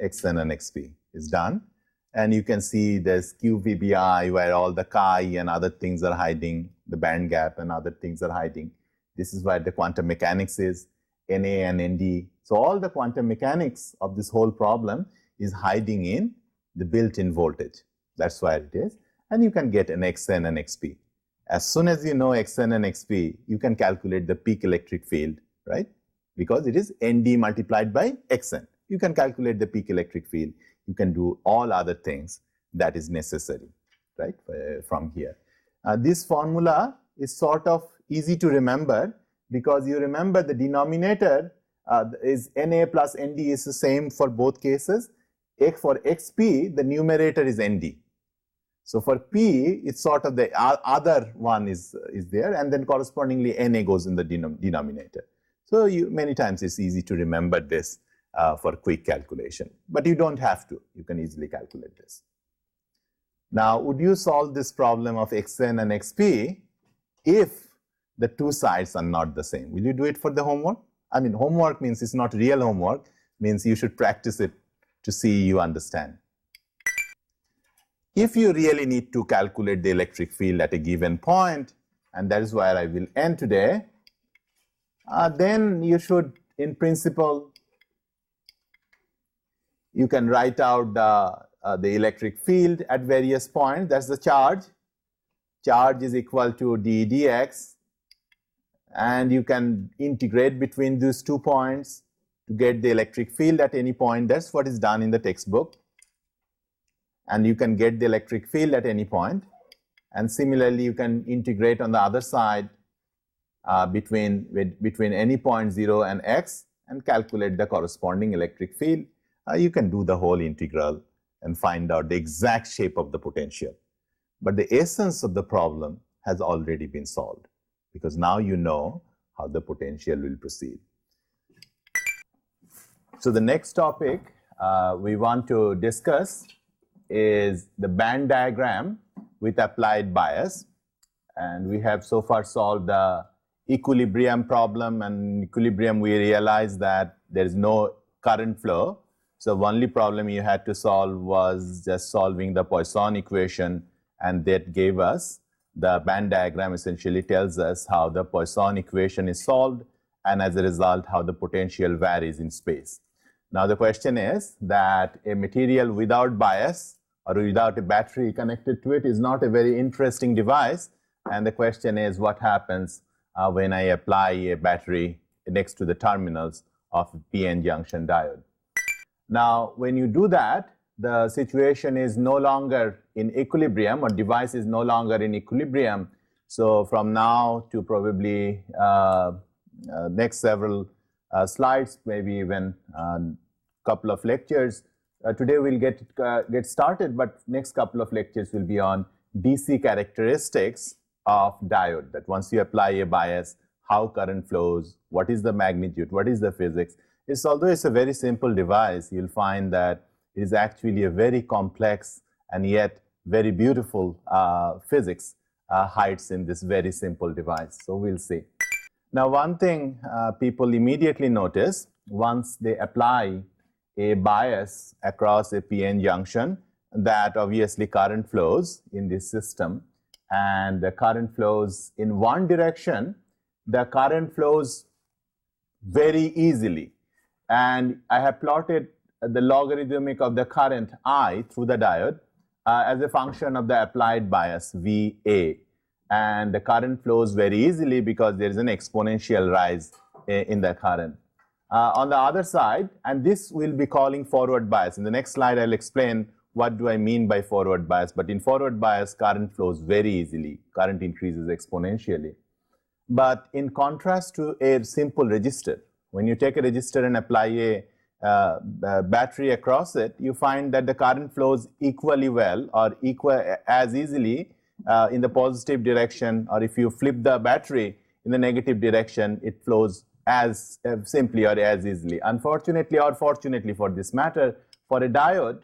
Xn and Xp is done. And you can see there's QVBI where all the chi and other things are hiding, the band gap and other things are hiding. This is where the quantum mechanics is, Na and Nd. So all the quantum mechanics of this whole problem is hiding in the built-in voltage. That's where it is. And you can get an Xn and Xp. As soon as you know Xn and Xp, you can calculate the peak electric field, right? Because it is Nd multiplied by Xn. You can calculate the peak electric field. You can do all other things that is necessary, right, from here. This formula is sort of easy to remember, because you remember the denominator is Na plus Nd is the same for both cases. For Xp, the numerator is Nd. So for P, it's sort of the other one is there, and then correspondingly Na goes in the denominator. So many times it's easy to remember this for quick calculation, but you don't have to. You can easily calculate this. Now, would you solve this problem of Xn and Xp if the two sides are not the same? Will you do it for the homework? I mean, homework means it's not real homework, means you should practice it to see you understand. If you really need to calculate the electric field at a given point, and that is where I will end today, then you should, in principle, you can write out the electric field at various points. That's the charge. Charge is equal to dx, and you can integrate between these 2 points. to get the electric field at any point. That's what is done in the textbook. And you can get the electric field at any point. And similarly, you can integrate on the other side between any point 0 and x and calculate the corresponding electric field. You can do the whole integral and find out the exact shape of the potential. But the essence of the problem has already been solved, because now you know how the potential will proceed. So the next topic we want to discuss is the band diagram with applied bias. And we have so far solved the equilibrium problem, and equilibrium we realized that there is no current flow. So the only problem you had to solve was just solving the Poisson equation, and that gave us the band diagram. Essentially tells us how the Poisson equation is solved, and as a result how the potential varies in space. Now the question is that a material without bias or without a battery connected to it is not a very interesting device, and the question is what happens when I apply a battery next to the terminals of a p-n junction diode. Now when you do that, the situation is no longer in equilibrium, or device is no longer in equilibrium. So from now to probably next several slides, maybe even couple of lectures, today we'll get started, but next couple of lectures will be on DC characteristics of diode, that once you apply a bias, how current flows, what is the magnitude, what is the physics. Although it's a very simple device, you'll find that it is actually a very complex and yet very beautiful physics hides in this very simple device. So we'll see. Now one thing people immediately notice once they apply a bias across a p-n junction, that obviously current flows in this system, and the current flows in one direction. The current flows very easily, and I have plotted the logarithmic of the current I through the diode as a function of the applied bias VA, and the current flows very easily because there is an exponential rise in the current. On the other side, and this will be calling forward bias. In the next slide, I'll explain what do I mean by forward bias. But in forward bias, current flows very easily. Current increases exponentially. But in contrast to a simple resistor, when you take a resistor and apply a battery across it, you find that the current flows equally well or as easily in the positive direction, or if you flip the battery in the negative direction, it flows as simply or as easily. Unfortunately or fortunately for this matter, for a diode,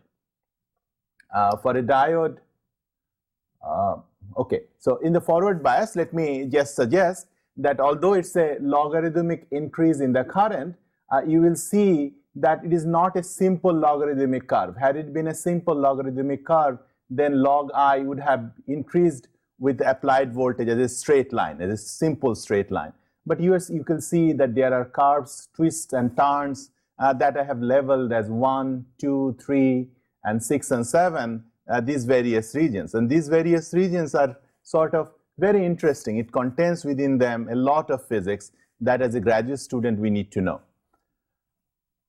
okay, so in the forward bias, let me just suggest that although it's a logarithmic increase in the current, you will see that it is not a simple logarithmic curve. Had it been a simple logarithmic curve, then log I would have increased with the applied voltage as a straight line, as a simple straight line. But you can see that there are curves, twists and turns that I have labeled as 1, 2, 3, and 6 and 7, these various regions. And these various regions are sort of very interesting. It contains within them a lot of physics that as a graduate student we need to know.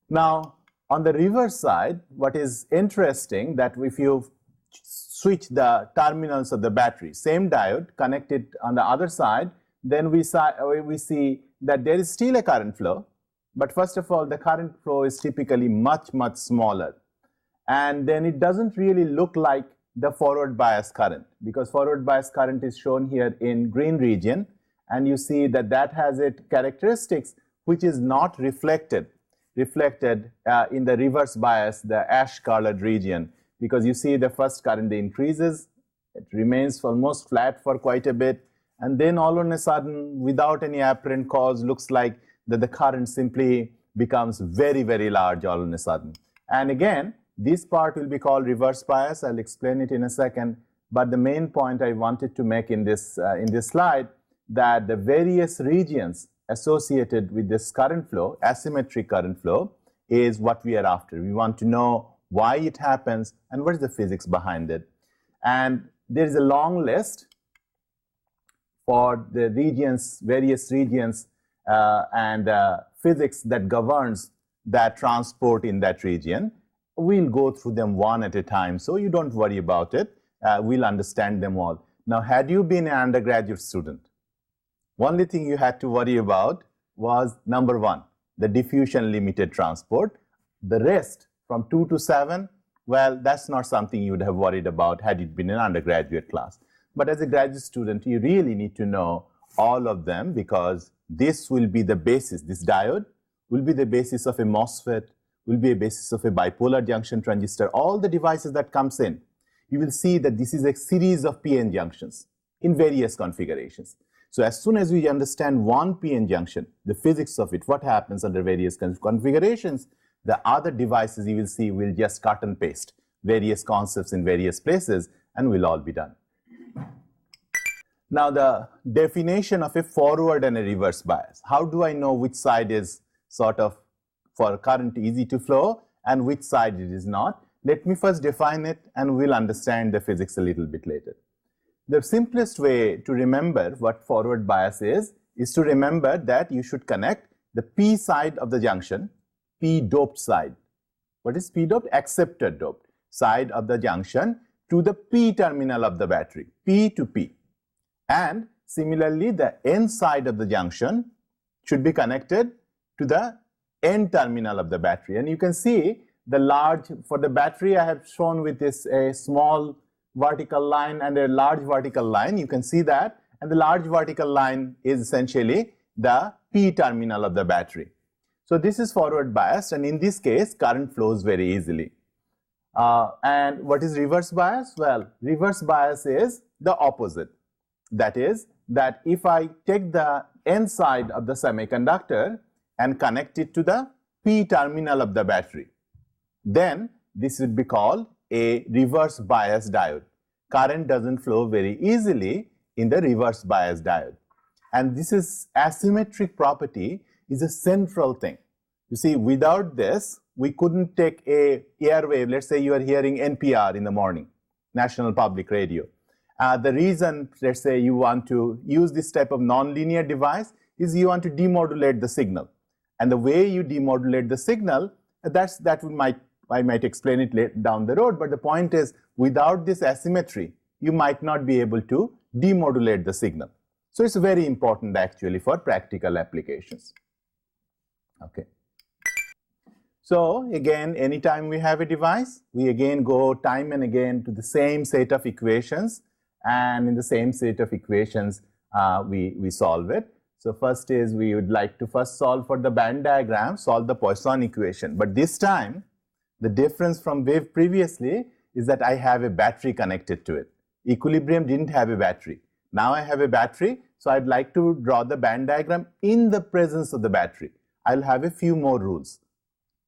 Now, on the reverse side, what is interesting that if you switch the terminals of the battery, same diode connected on the other side, then we see that there is still a current flow. But first of all, the current flow is typically much, much smaller. And then it doesn't really look like the forward bias current, because forward bias current is shown here in green region, and you see that that has a characteristics which is not reflected in the reverse bias, the ash colored region, because you see the first current increases, it remains almost flat for quite a bit, and then all of a sudden, without any apparent cause, looks like that the current simply becomes very, very large all of a sudden. And again, this part will be called reverse bias. I'll explain it in a second. But the main point I wanted to make in this slide, that the various regions associated with this current flow, asymmetric current flow, is what we are after. We want to know why it happens and what is the physics behind it. And there is a long list for the regions, various regions, and physics that governs that transport in that region. We'll go through them one at a time, so you don't worry about it. We'll understand them all. Now, had you been an undergraduate student, only thing you had to worry about was number one, the diffusion limited transport. The rest from 2 to 7, well, that's not something you would have worried about had it been an undergraduate class. But as a graduate student, you really need to know all of them, because this will be the basis. This diode will be the basis of a MOSFET, will be a basis of a bipolar junction transistor, all the devices that comes in. You will see that this is a series of PN junctions in various configurations. So as soon as we understand one PN junction, the physics of it, what happens under various configurations, the other devices you will see will just cut and paste various concepts in various places, and will all be done. Now, the definition of a forward and a reverse bias. How do I know which side is sort of for current easy to flow and which side it is not? Let me first define it, and we'll understand the physics a little bit later. The simplest way to remember what forward bias is to remember that you should connect the P side of the junction, P doped side. What is P doped? Acceptor doped side of the junction to the P terminal of the battery, P to P. And similarly, the N side of the junction should be connected to the N terminal of the battery. And you can see the large, for the battery I have shown with this a small vertical line and a large vertical line. You can see that, and the large vertical line is essentially the P terminal of the battery. So this is forward biased, and in this case current flows very easily. And what is reverse bias? Well, reverse bias is the opposite. That is, that if I take the N side of the semiconductor and connect it to the P terminal of the battery, then this would be called a reverse bias diode. Current doesn't flow very easily in the reverse bias diode. And this is asymmetric property is a central thing. You see, without this, we couldn't take a airwave. Let's say you are hearing NPR in the morning, National Public Radio. The reason, let's say, you want to use this type of nonlinear device is you want to demodulate the signal. And the way you demodulate the signal, I might explain it later down the road, but the point is, without this asymmetry, you might not be able to demodulate the signal. So it's very important actually for practical applications. Okay. So again, anytime we have a device, we again go time and again to the same set of equations, and in the same set of equations, we solve it. So first is, we would like to first solve for the band diagram, solve the Poisson equation. But this time, the difference from wave previously is that I have a battery connected to it. Equilibrium didn't have a battery. Now I have a battery, so I'd like to draw the band diagram in the presence of the battery. I'll have a few more rules.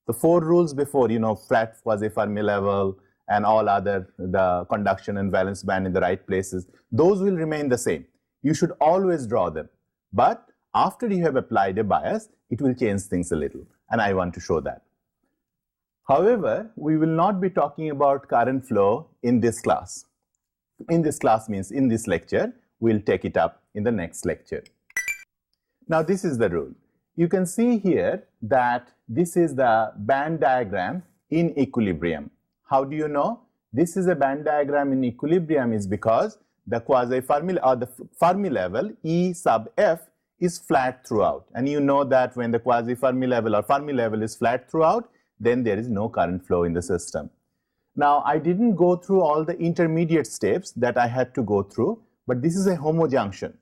The 4 rules before, flat quasi-Fermi level and all other, the conduction and valence band in the right places, those will remain the same. You should always draw them. But after you have applied a bias, it will change things a little, and I want to show that. However, we will not be talking about current flow in this class. In this class means in this lecture. We'll take it up in the next lecture. Now, this is the rule. You can see here that this is the band diagram in equilibrium. How do you know? This is a band diagram in equilibrium is because the quasi-Fermi or the Fermi level E sub F is flat throughout. And you know that when the quasi-Fermi level or Fermi level is flat throughout, then there is no current flow in the system. Now, I didn't go through all the intermediate steps that I had to go through, but this is a homojunction,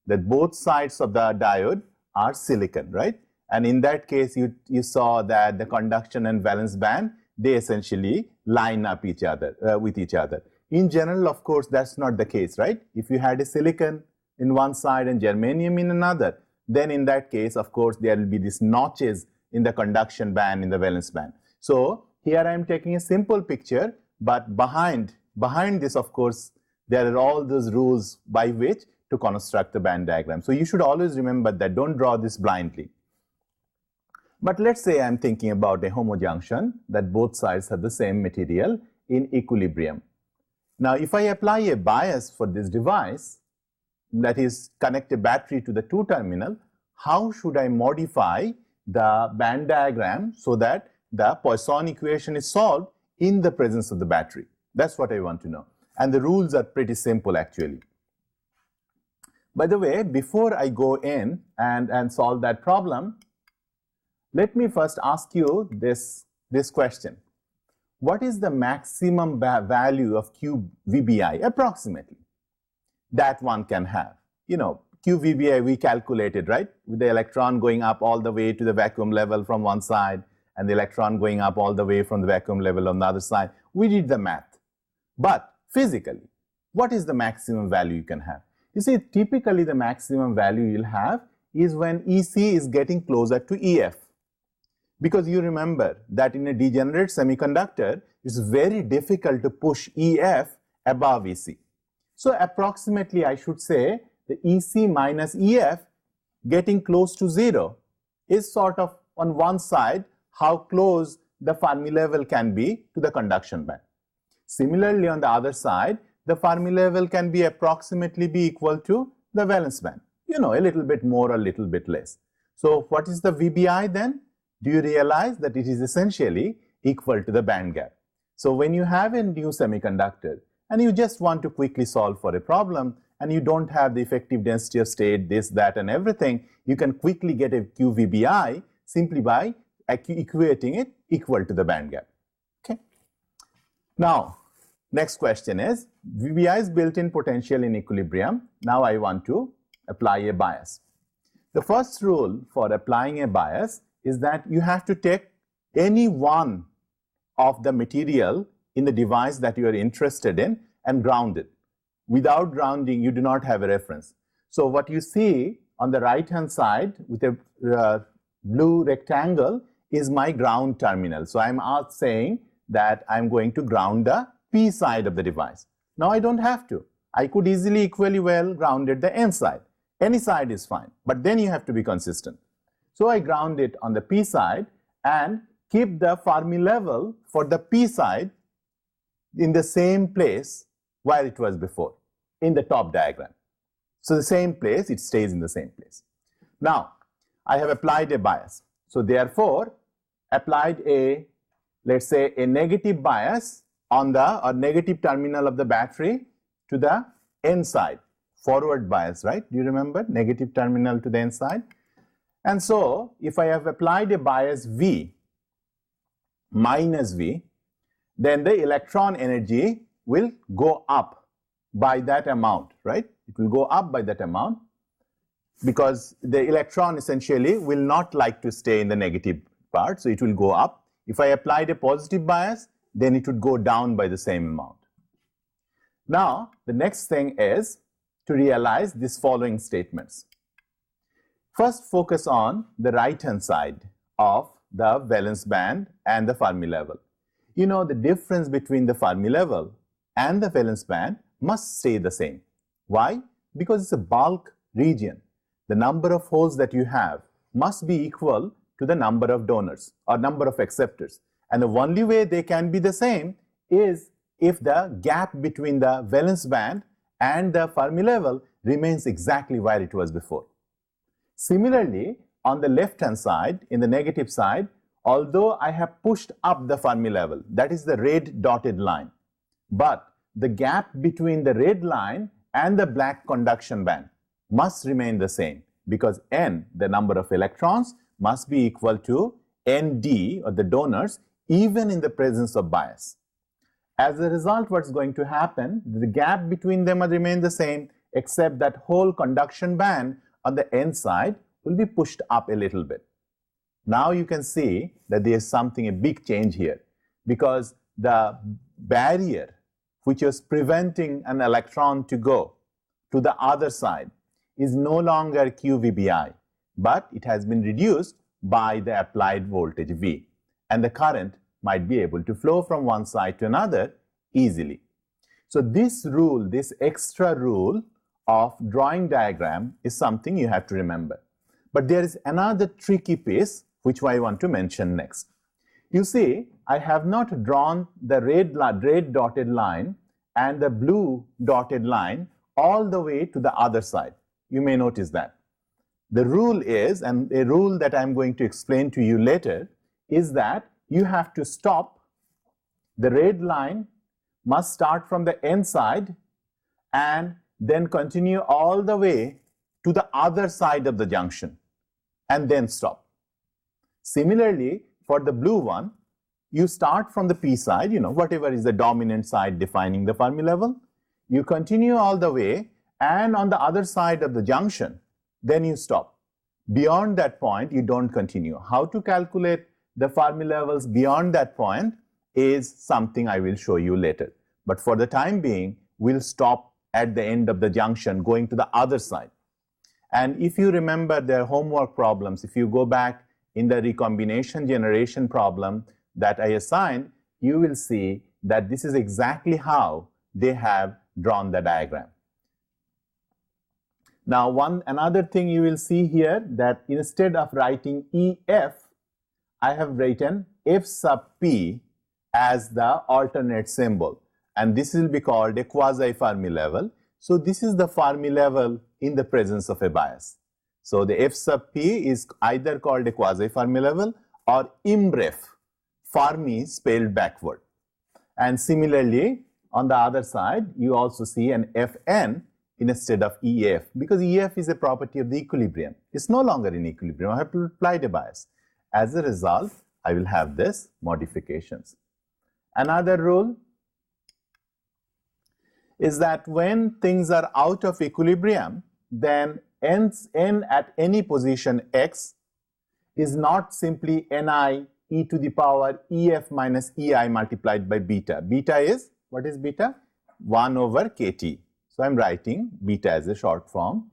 that both sides of the diode are silicon, right? And in that case, you saw that the conduction and valence band, they essentially line up with each other. In general, of course, that's not the case, right? If you had a silicon in one side and germanium in another, then in that case, of course, there will be these notches in the conduction band, in the valence band. So here I am taking a simple picture, but behind this, of course, there are all those rules by which to construct the band diagram. So you should always remember that. Don't draw this blindly. But let's say I'm thinking about a homojunction, that both sides have the same material in equilibrium. Now, if I apply a bias for this device, that is connect a battery to the 2 terminal, how should I modify the band diagram so that the Poisson equation is solved in the presence of the battery. That's what I want to know. And the rules are pretty simple actually. By the way, before I go in and solve that problem, let me first ask you this question. What is the maximum value of QVBI approximately that one can have? You know, QVBI we calculated, right? With the electron going up all the way to the vacuum level from one side and the electron going up all the way from the vacuum level on the other side. We did the math. But physically, what is the maximum value you can have? You see, typically the maximum value you'll have is when EC is getting closer to EF. Because you remember that in a degenerate semiconductor, it's very difficult to push EF above EC. So approximately, I should say, the EC minus EF getting close to 0 is sort of on one side how close the Fermi level can be to the conduction band. Similarly, on the other side, the Fermi level can be approximately be equal to the valence band. You know, a little bit more, a little bit less. So what is the VBI then? Do you realize that it is essentially equal to the band gap? So when you have a new semiconductor and you just want to quickly solve for a problem and you don't have the effective density of state, this, that, and everything, you can quickly get a QVBI simply by equating it equal to the band gap. Okay. Now, next question is, VBI is built-in potential in equilibrium. Now I want to apply a bias. The first rule for applying a bias is that you have to take any one of the material in the device that you are interested in and ground it. Without grounding, you do not have a reference. So what you see on the right-hand side with a blue rectangle is my ground terminal. So I'm saying that I'm going to ground the P side of the device. Now I don't have to. I could easily equally well grounded the N side. Any side is fine, but then you have to be consistent. So I ground it on the P side and keep the Fermi level for the P side in the same place where it was before, in the top diagram. So the same place, it stays in the same place. Now, I have applied a bias. So therefore, applied a, let's say, a negative bias on the or negative terminal of the battery to the N side. Forward bias, right? Do you remember? Negative terminal to the N side. And so, if I have applied a bias V, minus V, then the electron energy will go up by that amount, right? It will go up by that amount because the electron essentially will not like to stay in the negative part, so it will go up. If I applied a positive bias, then it would go down by the same amount. Now, the next thing is to realize these following statements. First, focus on the right-hand side of the valence band and the Fermi level. You know, the difference between the Fermi level and the valence band must stay the same. Why? Because it's a bulk region. The number of holes that you have must be equal to the number of donors or number of acceptors. And the only way they can be the same is if the gap between the valence band and the Fermi level remains exactly where it was before. Similarly, on the left-hand side, in the negative side, although I have pushed up the Fermi level, that is the red dotted line, but the gap between the red line and the black conduction band must remain the same because N, the number of electrons, must be equal to ND, or the donors, even in the presence of bias. As a result, what's going to happen, the gap between them will remain the same, except that whole conduction band on the N side will be pushed up a little bit. Now you can see that there is a big change here, because the barrier which was preventing an electron to go to the other side is no longer QVBI, but it has been reduced by the applied voltage V, and the current might be able to flow from one side to another easily. So this rule, this extra rule of drawing diagram is something you have to remember. But there is another tricky piece which I want to mention next. You see, I have not drawn the red dotted line and the blue dotted line all the way to the other side. You may notice that. The rule is, and a rule that I'm going to explain to you later, is that you have to stop. The red line must start from the N side and then continue all the way to the other side of the junction and then stop. Similarly, for the blue one, you start from the P side, whatever is the dominant side defining the Fermi level. You continue all the way, and on the other side of the junction, then you stop. Beyond that point, you don't continue. How to calculate the Fermi levels beyond that point is something I will show you later. But for the time being, we'll stop at the end of the junction going to the other side. And if you remember their homework problems, if you go back in the recombination generation problem that I assigned, you will see that this is exactly how they have drawn the diagram. Now, another thing you will see here, that instead of writing EF, I have written F sub P as the alternate symbol. And this will be called a quasi-Fermi level. So this is the Fermi level in the presence of a bias. So the F sub P is either called a quasi-Fermi level or IMREF, Fermi spelled backward. And similarly, on the other side, you also see an Fn instead of EF, because EF is a property of the equilibrium. It's no longer in equilibrium. I have to apply the bias. As a result, I will have this modifications. Another rule is that when things are out of equilibrium, then n at any position x is not simply ni e to the power ef minus ei multiplied by beta. Beta is, what is beta? 1 over kt. So I'm writing beta as a short form.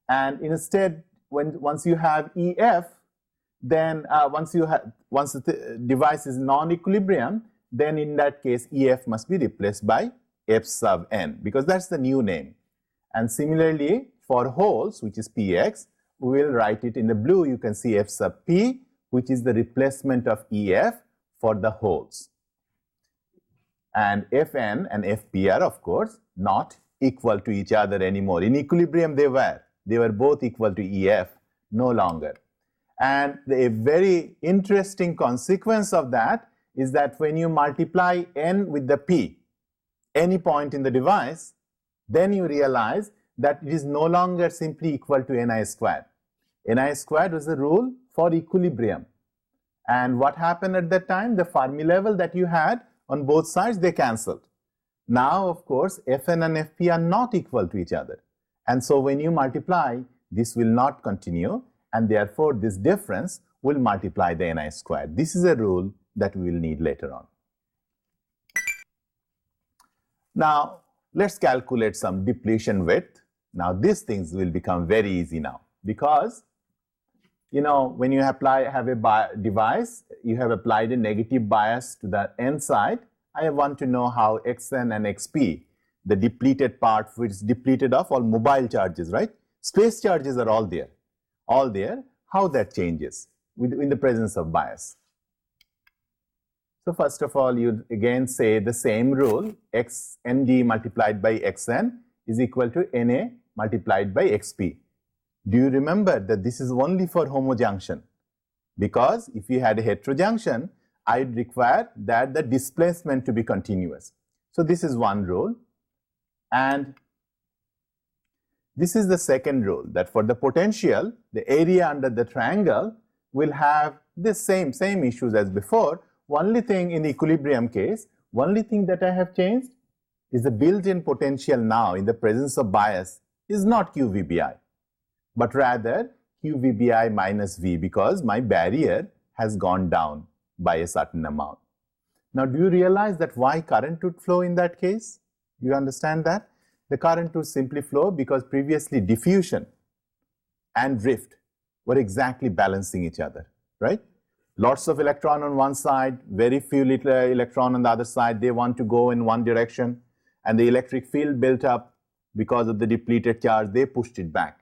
And instead, once you have ef, then once the device is non-equilibrium, then in that case ef must be replaced by f sub n, because that's the new name. And similarly, for holes, which is px, we will write it in the blue. You can see f sub p, which is the replacement of ef for the holes. And fn and fp are, of course, not equal to each other anymore. In equilibrium, they were both equal to ef, no longer. And a very interesting consequence of that is that when you multiply n with the p, any point in the device, then you realize that it is no longer simply equal to ni squared. Ni squared was the rule for equilibrium. And what happened at that time? The Fermi level that you had on both sides, they cancelled. Now, of course, Fn and Fp are not equal to each other. And so when you multiply, this will not continue, and therefore this difference will multiply the ni squared. This is a rule that we will need later on. Now, let's calculate some depletion width. Now, these things will become very easy now, because when you have a device, you have applied a negative bias to the n side. I want to know how xn and xp, the depleted part, which is depleted of all mobile charges, right? Space charges are all there, how that changes in the presence of bias. So first of all, you again say the same rule, xnd multiplied by xn is equal to na multiplied by xp. Do you remember that this is only for homojunction? Because if you had a heterojunction, I'd require that the displacement to be continuous. So this is one rule. And this is the second rule, that for the potential, the area under the triangle will have the same issues as before. Only thing in the equilibrium case, only thing that I have changed is the built-in potential now in the presence of bias is not QVBI, but rather QVBI minus V, because my barrier has gone down by a certain amount. Now, do you realize that why current would flow in that case? Do you understand that? The current would simply flow because previously diffusion and drift were exactly balancing each other, right? Lots of electron on one side, very few little electron on the other side. They want to go in one direction, and the electric field built up because of the depleted charge, they pushed it back.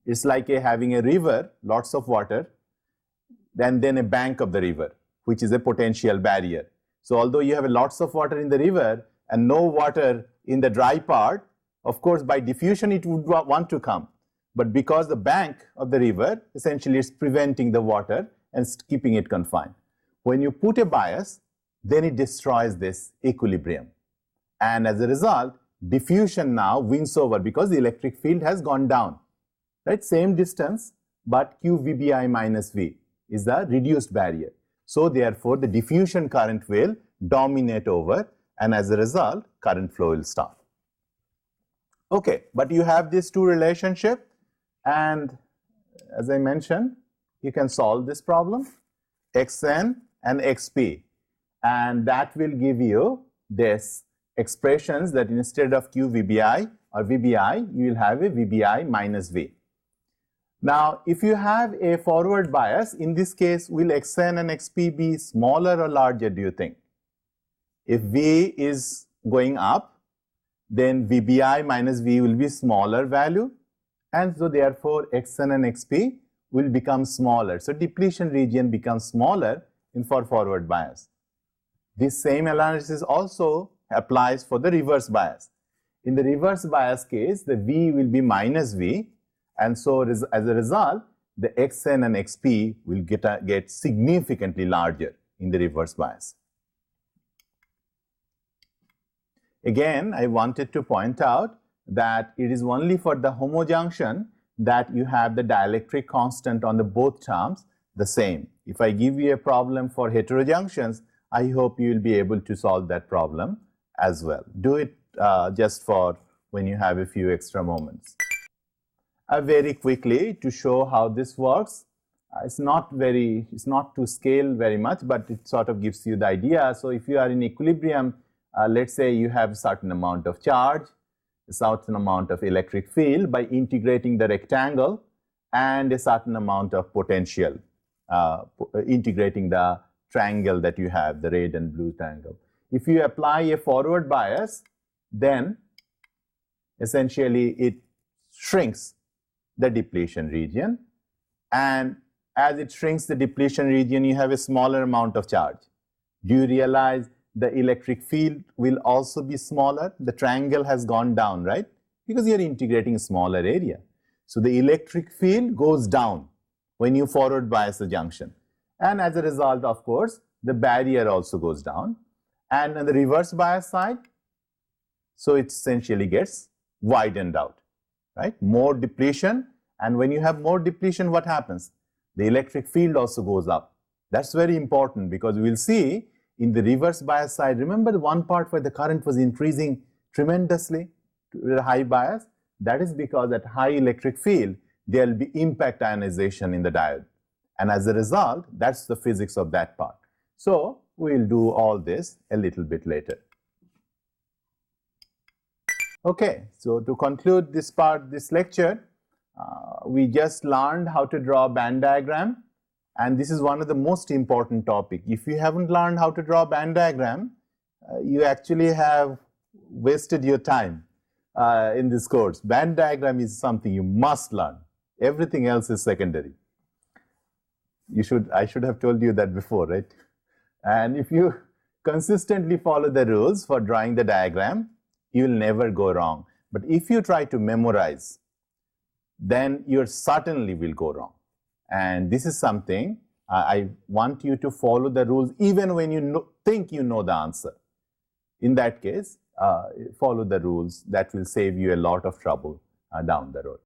It's like having a river, lots of water, and then a bank of the river, which is a potential barrier. So although you have lots of water in the river and no water in the dry part, of course by diffusion it would want to come. but because the bank of the river essentially is preventing the water and keeping it confined. When you put a bias, then it destroys this equilibrium. And as a result, diffusion now wins over because the electric field has gone down. Right? Same distance, but Q VBI minus V is the reduced barrier. So therefore, the diffusion current will dominate over, and as a result, current flow will stop. Okay, but you have these two relationships, and as I mentioned, you can solve this problem, Xn and Xp, and that will give you this expressions that instead of Q VBI or VBI, you will have a VBI minus V. Now, if you have a forward bias, in this case, will Xn and Xp be smaller or larger, do you think? If V is going up, then VBI minus V will be smaller value, and so therefore Xn and Xp will become smaller. So depletion region becomes smaller for forward bias. This same analysis also applies for the reverse bias. In the reverse bias case, the V will be minus V, and so as a result, the Xn and Xp will get significantly larger in the reverse bias. Again, I wanted to point out that it is only for the homojunction that you have the dielectric constant on the both terms the same. If I give you a problem for heterojunctions, I hope you will be able to solve that problem as well. Do it just for when you have a few extra moments. Very quickly to show how this works. It's not to scale very much, but it sort of gives you the idea. So if you are in equilibrium, let's say you have a certain amount of charge, a certain amount of electric field by integrating the rectangle, and a certain amount of potential, integrating the triangle that you have, the red and blue triangle. If you apply a forward bias, then essentially it shrinks the depletion region, and as it shrinks the depletion region, you have a smaller amount of charge. Do you realize the electric field will also be smaller? The triangle has gone down, right? Because you are integrating a smaller area. So the electric field goes down when you forward bias a junction. And as a result, of course, the barrier also goes down. And on the reverse bias side, so it essentially gets widened out, right? More depletion. And when you have more depletion, what happens? The electric field also goes up. That's very important because we'll see in the reverse bias side, remember the one part where the current was increasing tremendously to the high bias? That is because at high electric field, there will be impact ionization in the diode. And as a result, that's the physics of that part. So we'll do all this a little bit later. Okay, so to conclude this part, this lecture, we just learned how to draw a band diagram. And this is one of the most important topics. If you haven't learned how to draw a band diagram, you actually have wasted your time in this course. Band diagram is something you must learn. Everything else is secondary. I should have told you that before, right? And if you consistently follow the rules for drawing the diagram, you will never go wrong. But if you try to memorize, then you certainly will go wrong. And this is something I want you to follow the rules even when you think you know the answer. In that case, follow the rules. That will save you a lot of trouble down the road.